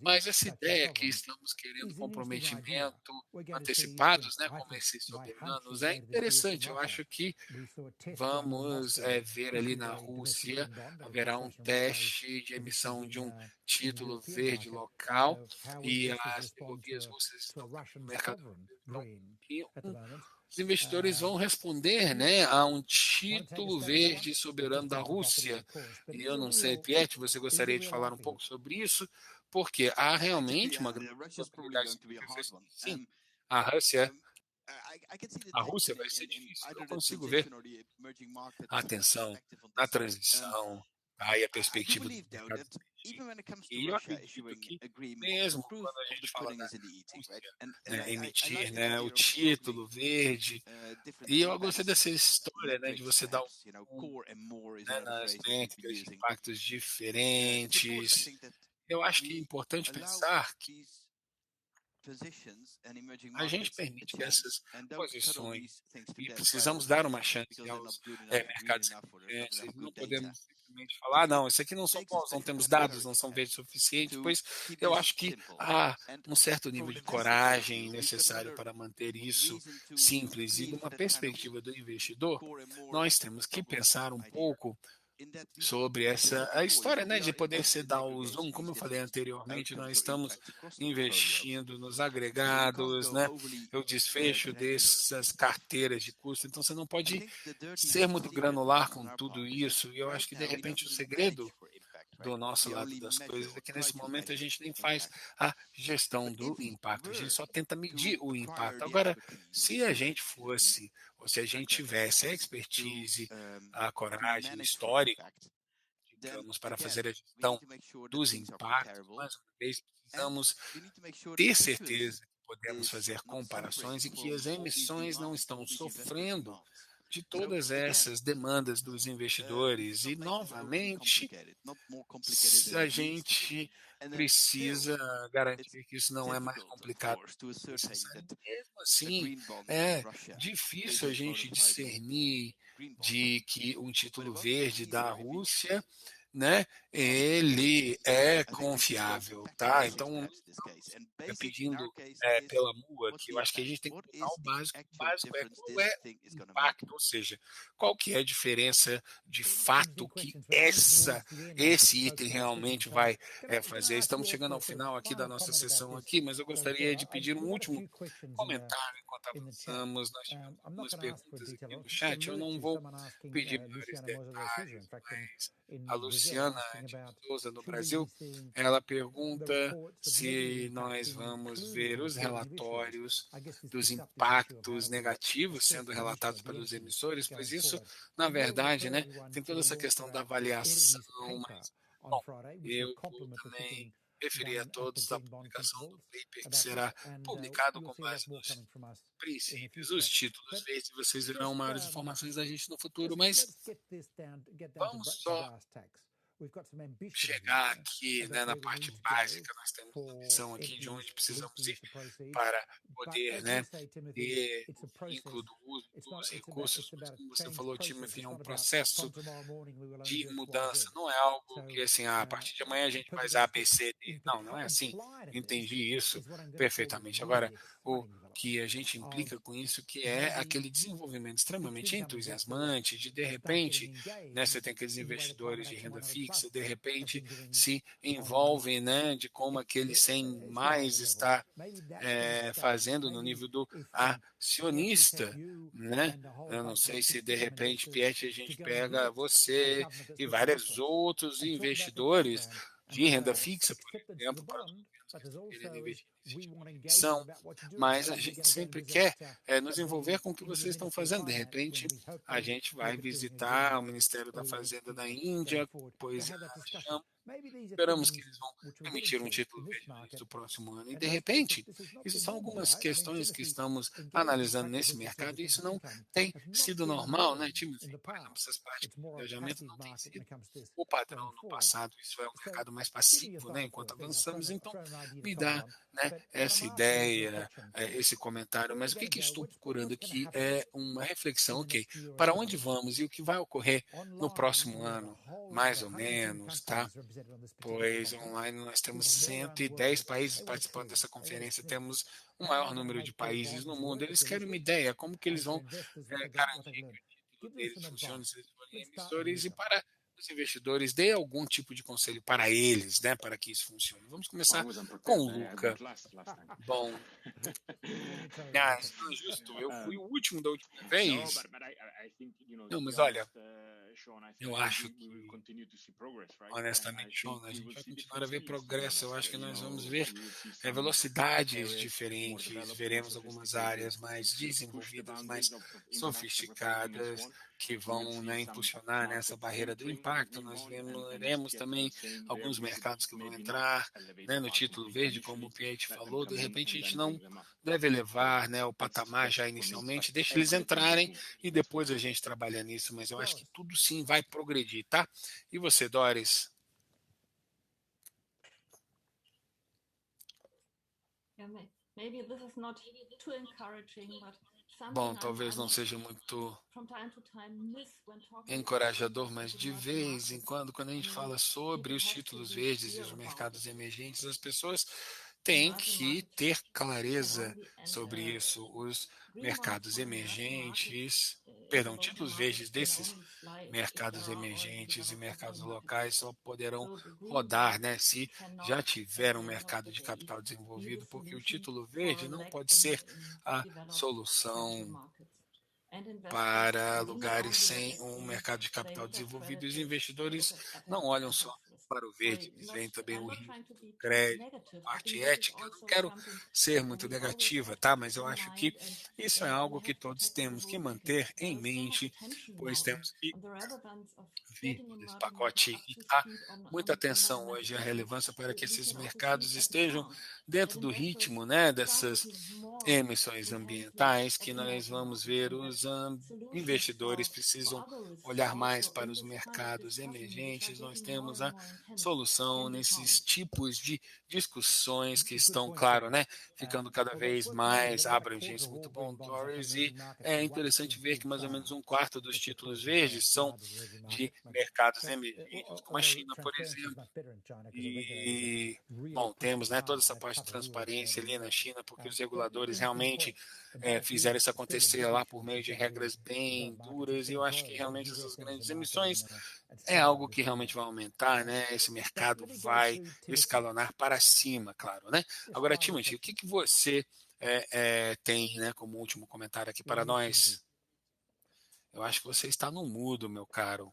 mas essa ideia que estamos querendo comprometimento antecipados, né, como esses soberanos, é interessante. Eu acho que vamos ver ali na Rússia, haverá um teste de emissão de um título verde local, e as ferrovias russas estão no mercado. Os investidores vão responder, né, a um título verde soberano da Rússia. E eu não sei, Piet, você gostaria de falar um pouco sobre isso? Porque há realmente uma grande possibilidade de sim, a Rússia vai ser difícil. Eu consigo ver a atenção na transição, e a perspectiva do mercado. E eu acredito que, mesmo quando a gente fala da Rússia, emitir, né, o título verde, e eu gostei dessa história, né, de você dar né, nas métricas de impactos diferentes. Eu acho que é importante pensar que a gente permite que essas posições, e precisamos dar uma chance aos mercados emergentes, não podemos simplesmente falar, não, isso aqui não são bons, não temos dados, não são verdes suficientes, pois eu acho que há um certo nível de coragem necessário para manter isso simples, e de uma perspectiva do investidor, nós temos que pensar um pouco sobre a história, né, de poder se dar o zoom. Como eu falei anteriormente, nós estamos investindo nos agregados, né, o desfecho dessas carteiras de custo, então você não pode ser muito granular com tudo isso, e eu acho que de repente o segredo do nosso lado das coisas é que nesse momento a gente nem faz a gestão do impacto, a gente só tenta medir o impacto. Agora, se a gente fosse, ou se a gente tivesse a expertise, a coragem histórica, digamos, para fazer a gestão dos impactos, mais uma vez, precisamos ter certeza que podemos fazer comparações e que as emissões não estão sofrendo de todas essas demandas dos investidores. E, novamente, a gente precisa garantir que isso não é mais complicado. Mesmo assim, é difícil a gente discernir de que um título verde da Rússia, né, ele é confiável, tá? Então, pedindo pela MUA, que eu acho que a gente tem que botar o básico. O básico é qual é o impacto, ou seja, qual que é a diferença de fato que esse item realmente vai fazer. Estamos chegando ao final aqui da nossa sessão aqui, mas eu gostaria de pedir um último comentário enquanto avançamos. Nós tivemos algumas perguntas aqui no chat, eu não vou pedir maiores detalhes, mas a Luciana de Souza, no Brasil, ela pergunta se nós vamos ver os relatórios dos impactos negativos sendo relatados pelos emissores, pois isso, na verdade, né, tem toda essa questão da avaliação, mas, bom, eu vou também referir a todos à publicação do paper que será publicado com base nos princípios, os títulos verdes. Vocês verão maiores informações da gente no futuro, mas vamos só chegar aqui, né, na parte básica. Nós temos uma missão aqui de onde precisamos ir para poder, né, ter o vínculo do uso dos recursos. Mas como você falou, Timothy, é um processo de mudança. Não é algo que, assim, a partir de amanhã a gente faz A, B, C, D. Não, não é assim. Entendi isso perfeitamente. Agora, o que a gente implica com isso, que é aquele desenvolvimento extremamente entusiasmante, de repente, né, você tem aqueles investidores de renda fixa, de repente se envolvem, né, de como aquele 100 mais está fazendo no nível do acionista, né? Eu não sei se de repente, Piet, a gente pega você e vários outros investidores de renda fixa, por exemplo, para são, mas a gente sempre quer nos envolver com o que vocês estão fazendo. De repente, a gente vai visitar o Ministério da Fazenda da Índia, pois esperamos que eles vão emitir um título verde no próximo ano. E, de repente, isso são algumas questões que estamos analisando nesse mercado, e isso não tem sido normal, né, Timothy? Por exemplo, essas partes de engajamento não tem sido o padrão no passado. Isso é um mercado mais passivo, né, enquanto avançamos. Então, me dá, né, essa ideia, esse comentário. Mas o que estou procurando aqui é uma reflexão, ok, para onde vamos e o que vai ocorrer no próximo ano, mais ou menos, tá? Pois online nós temos 110 países participando dessa conferência, temos o maior número de países no mundo. Eles querem uma ideia, como que eles vão garantir que o título deles funcione, se eles forem emissores, e para os investidores, dê algum tipo de conselho para eles, né, para que isso funcione. Vamos começar com o Luca. Bom, justo, eu fui o último da última vez. Não, mas olha, eu acho que, honestamente, Sean, a gente vai continuar a ver progresso. Eu acho que nós vamos ver velocidades diferentes, veremos algumas áreas mais desenvolvidas, mais sofisticadas, que vão, né, impulsionar nessa barreira do impacto. Nós veremos também alguns mercados que vão entrar, né, no título verde, como o Piet falou. De repente a gente não deve elevar, né, o patamar já inicialmente, deixa eles entrarem e depois a gente trabalha nisso, mas eu acho que tudo sim vai progredir, tá? E você, Doris? Bom, talvez não seja muito encorajador, mas de vez em quando a gente fala sobre os títulos verdes e os mercados emergentes, as pessoas têm que ter clareza sobre isso. Os mercados emergentes, perdão, títulos verdes desses mercados emergentes e mercados locais só poderão rodar, né, se já tiver um mercado de capital desenvolvido, porque o título verde não pode ser a solução para lugares sem um mercado de capital desenvolvido. Os investidores não olham só para o verde, eles veem também o risco, o crédito, a parte ética. Eu não quero ser muito negativa, tá? Mas eu acho que isso é algo que todos temos que manter em mente, pois temos que vir desse pacote e dar muita atenção hoje à relevância para que esses mercados estejam dentro do ritmo, né, dessas emissões ambientais, que nós vamos ver os investidores precisam olhar mais para os mercados emergentes. Nós temos a solução nesses tipos de discussões que estão, claro, né, ficando cada vez mais abrangentes. Muito bom, Doris, e é interessante ver que mais ou menos um quarto dos títulos verdes são de mercados emergentes, como a China, por exemplo. E, bom, temos, né, toda essa parte de transparência ali na China, porque os reguladores realmente fizeram isso acontecer lá por meio de regras bem duras, e eu acho que realmente essas grandes emissões é algo que realmente vai aumentar, né? Esse mercado vai escalonar para cima, claro, né? Agora, Timothy, o que você tem, né, como último comentário aqui para nós? Eu acho que você está no mudo, meu caro.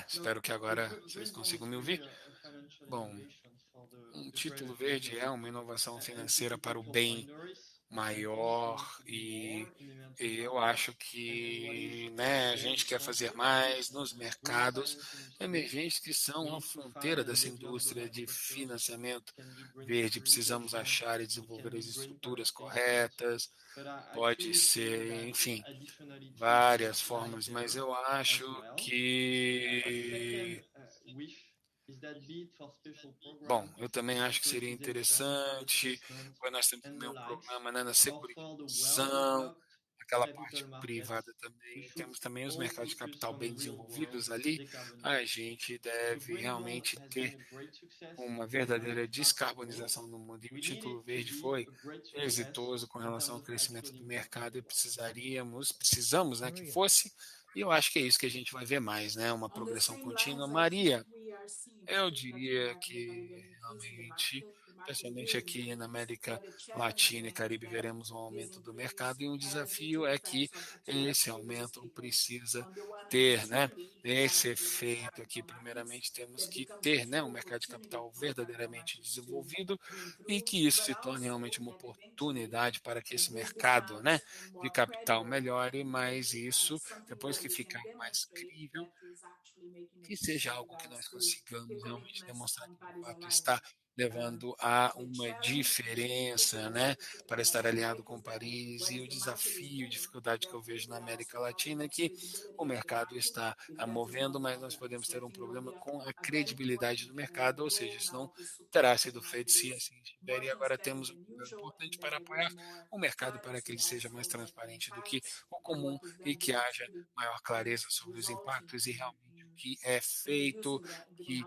Espero que agora vocês consigam me ouvir. Bom, um título verde é uma inovação financeira para o bem maior e eu acho que, né, a gente quer fazer mais nos mercados emergentes que são a fronteira dessa indústria de financiamento verde. Precisamos achar e desenvolver as estruturas corretas, pode ser, enfim, várias formas, mas eu acho que bom, eu também acho que seria interessante, pois nós temos também um programa, né, na securitização, aquela parte privada também, temos também os mercados de capital bem desenvolvidos ali, a gente deve realmente ter uma verdadeira descarbonização no mundo. E o título verde foi exitoso com relação ao crescimento do mercado e precisamos, né, que fosse, e eu acho que é isso que a gente vai ver mais, né, uma progressão contínua. Maria, eu diria que realmente, especialmente aqui na América Latina e Caribe, veremos um aumento do mercado e um desafio é que esse aumento precisa ter, né, esse efeito aqui. Primeiramente, temos que ter, né, um mercado de capital verdadeiramente desenvolvido e que isso se torne realmente uma oportunidade para que esse mercado, né, de capital melhore, mas isso, depois que ficar mais crível, que seja algo que nós consigamos realmente demonstrar que de fato está levando a uma diferença, né, para estar alinhado com Paris e o desafio, dificuldade que eu vejo na América Latina é que o mercado está movendo, mas nós podemos ter um problema com a credibilidade do mercado, ou seja, isso não terá sido feito se assim estiver. E agora temos um papel importante para apoiar o mercado para que ele seja mais transparente do que o comum e que haja maior clareza sobre os impactos e realmente o que é feito, que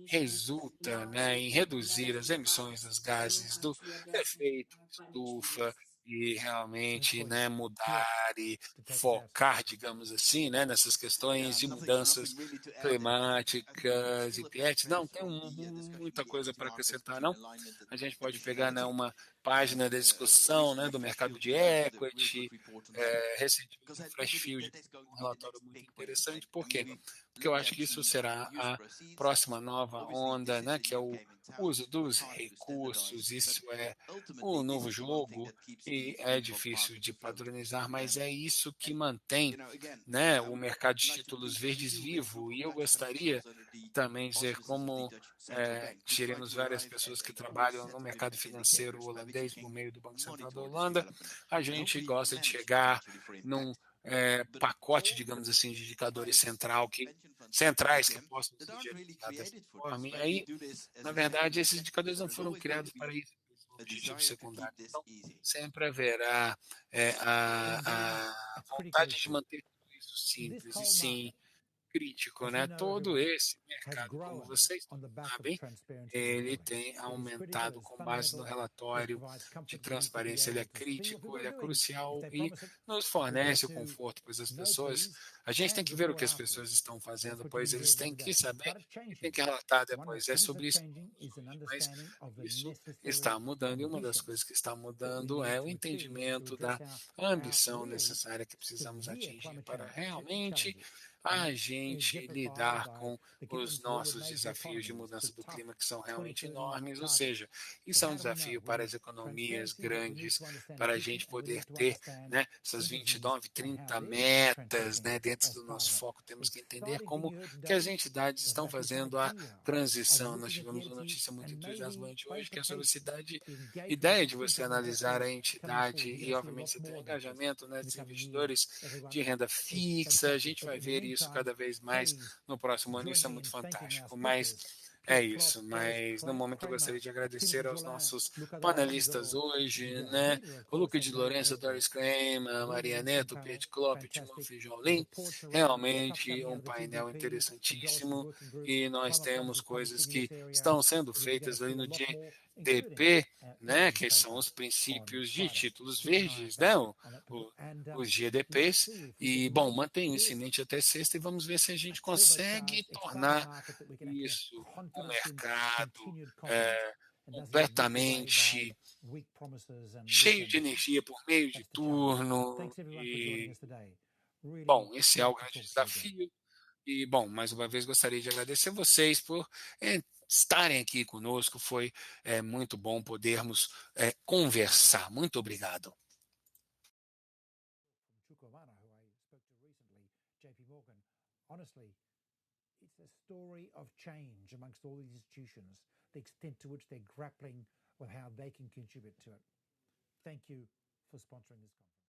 resulta, né, em reduzir as emissões dos gases do efeito estufa e realmente, né, mudar e focar, digamos assim, né, nessas questões de mudanças climáticas e PET. Não, tem muita coisa para acrescentar, não. A gente pode pegar, né, uma página de discussão, né, do mercado de equity, recentemente o Freshfield um relatório muito interessante. Por quê? Porque eu acho que isso será a próxima nova onda, né, que é o uso dos recursos. Isso é o novo jogo e é difícil de padronizar, mas é isso que mantém, né, o mercado de títulos verdes vivo. E eu gostaria também dizer como teremos várias pessoas que trabalham no mercado financeiro holandês por meio do Banco Central da Holanda. A gente gosta de chegar num pacote, digamos assim, de indicadores centrais que possam ser gerenciados dessa forma. E aí, na verdade, esses indicadores não foram criados para isso, para objetivos secundários. Então, sempre haverá a vontade de manter tudo isso simples e sim crítico, né? Todo esse mercado, como vocês sabem, ele tem aumentado com base no relatório de transparência. Ele é crítico, ele é crucial e nos fornece o conforto, pois as pessoas, a gente tem que ver o que as pessoas estão fazendo, pois eles têm que saber e têm que relatar depois. É sobre isso, mas isso está mudando e uma das coisas que está mudando é o entendimento da ambição necessária que precisamos atingir para realmente a gente lidar com os nossos desafios de mudança do clima, que são realmente enormes, ou seja, isso é um desafio para as economias grandes, para a gente poder ter, né, essas 29, 30 metas, né, dentro do nosso foco. Temos que entender como que as entidades estão fazendo a transição. Nós tivemos uma notícia muito entusiasmante hoje, que é sobre a ideia de você analisar a entidade e, obviamente, você ter um engajamento, né, dos investidores de renda fixa. A gente vai ver isso cada vez mais no próximo ano. Isso é muito fantástico. Mas é isso. Mas no momento eu gostaria de agradecer aos nossos panelistas hoje, né? O Luque de Lourenço, Doris Cream, a Maria Neto, Pedro Klopp, Timóteo Jolim. Realmente um painel interessantíssimo e nós temos coisas que estão sendo feitas ali no GDP, né, que são os princípios de títulos verdes, né, os GDPs, e, bom, mantenho isso em mente até sexta e vamos ver se a gente consegue tornar isso um mercado completamente cheio de energia por meio de turno e, bom, esse é o grande desafio. E, bom, mais uma vez gostaria de agradecer vocês por estarem aqui conosco. Foi muito bom podermos conversar. Muito obrigado. Chukwamana, who I spoke to recently, JP Morgan, honestly, it's a story of change amongst all these institutions, the extent to which they're grappling with how they can contribute to it. Thank you for sponsoring this conference.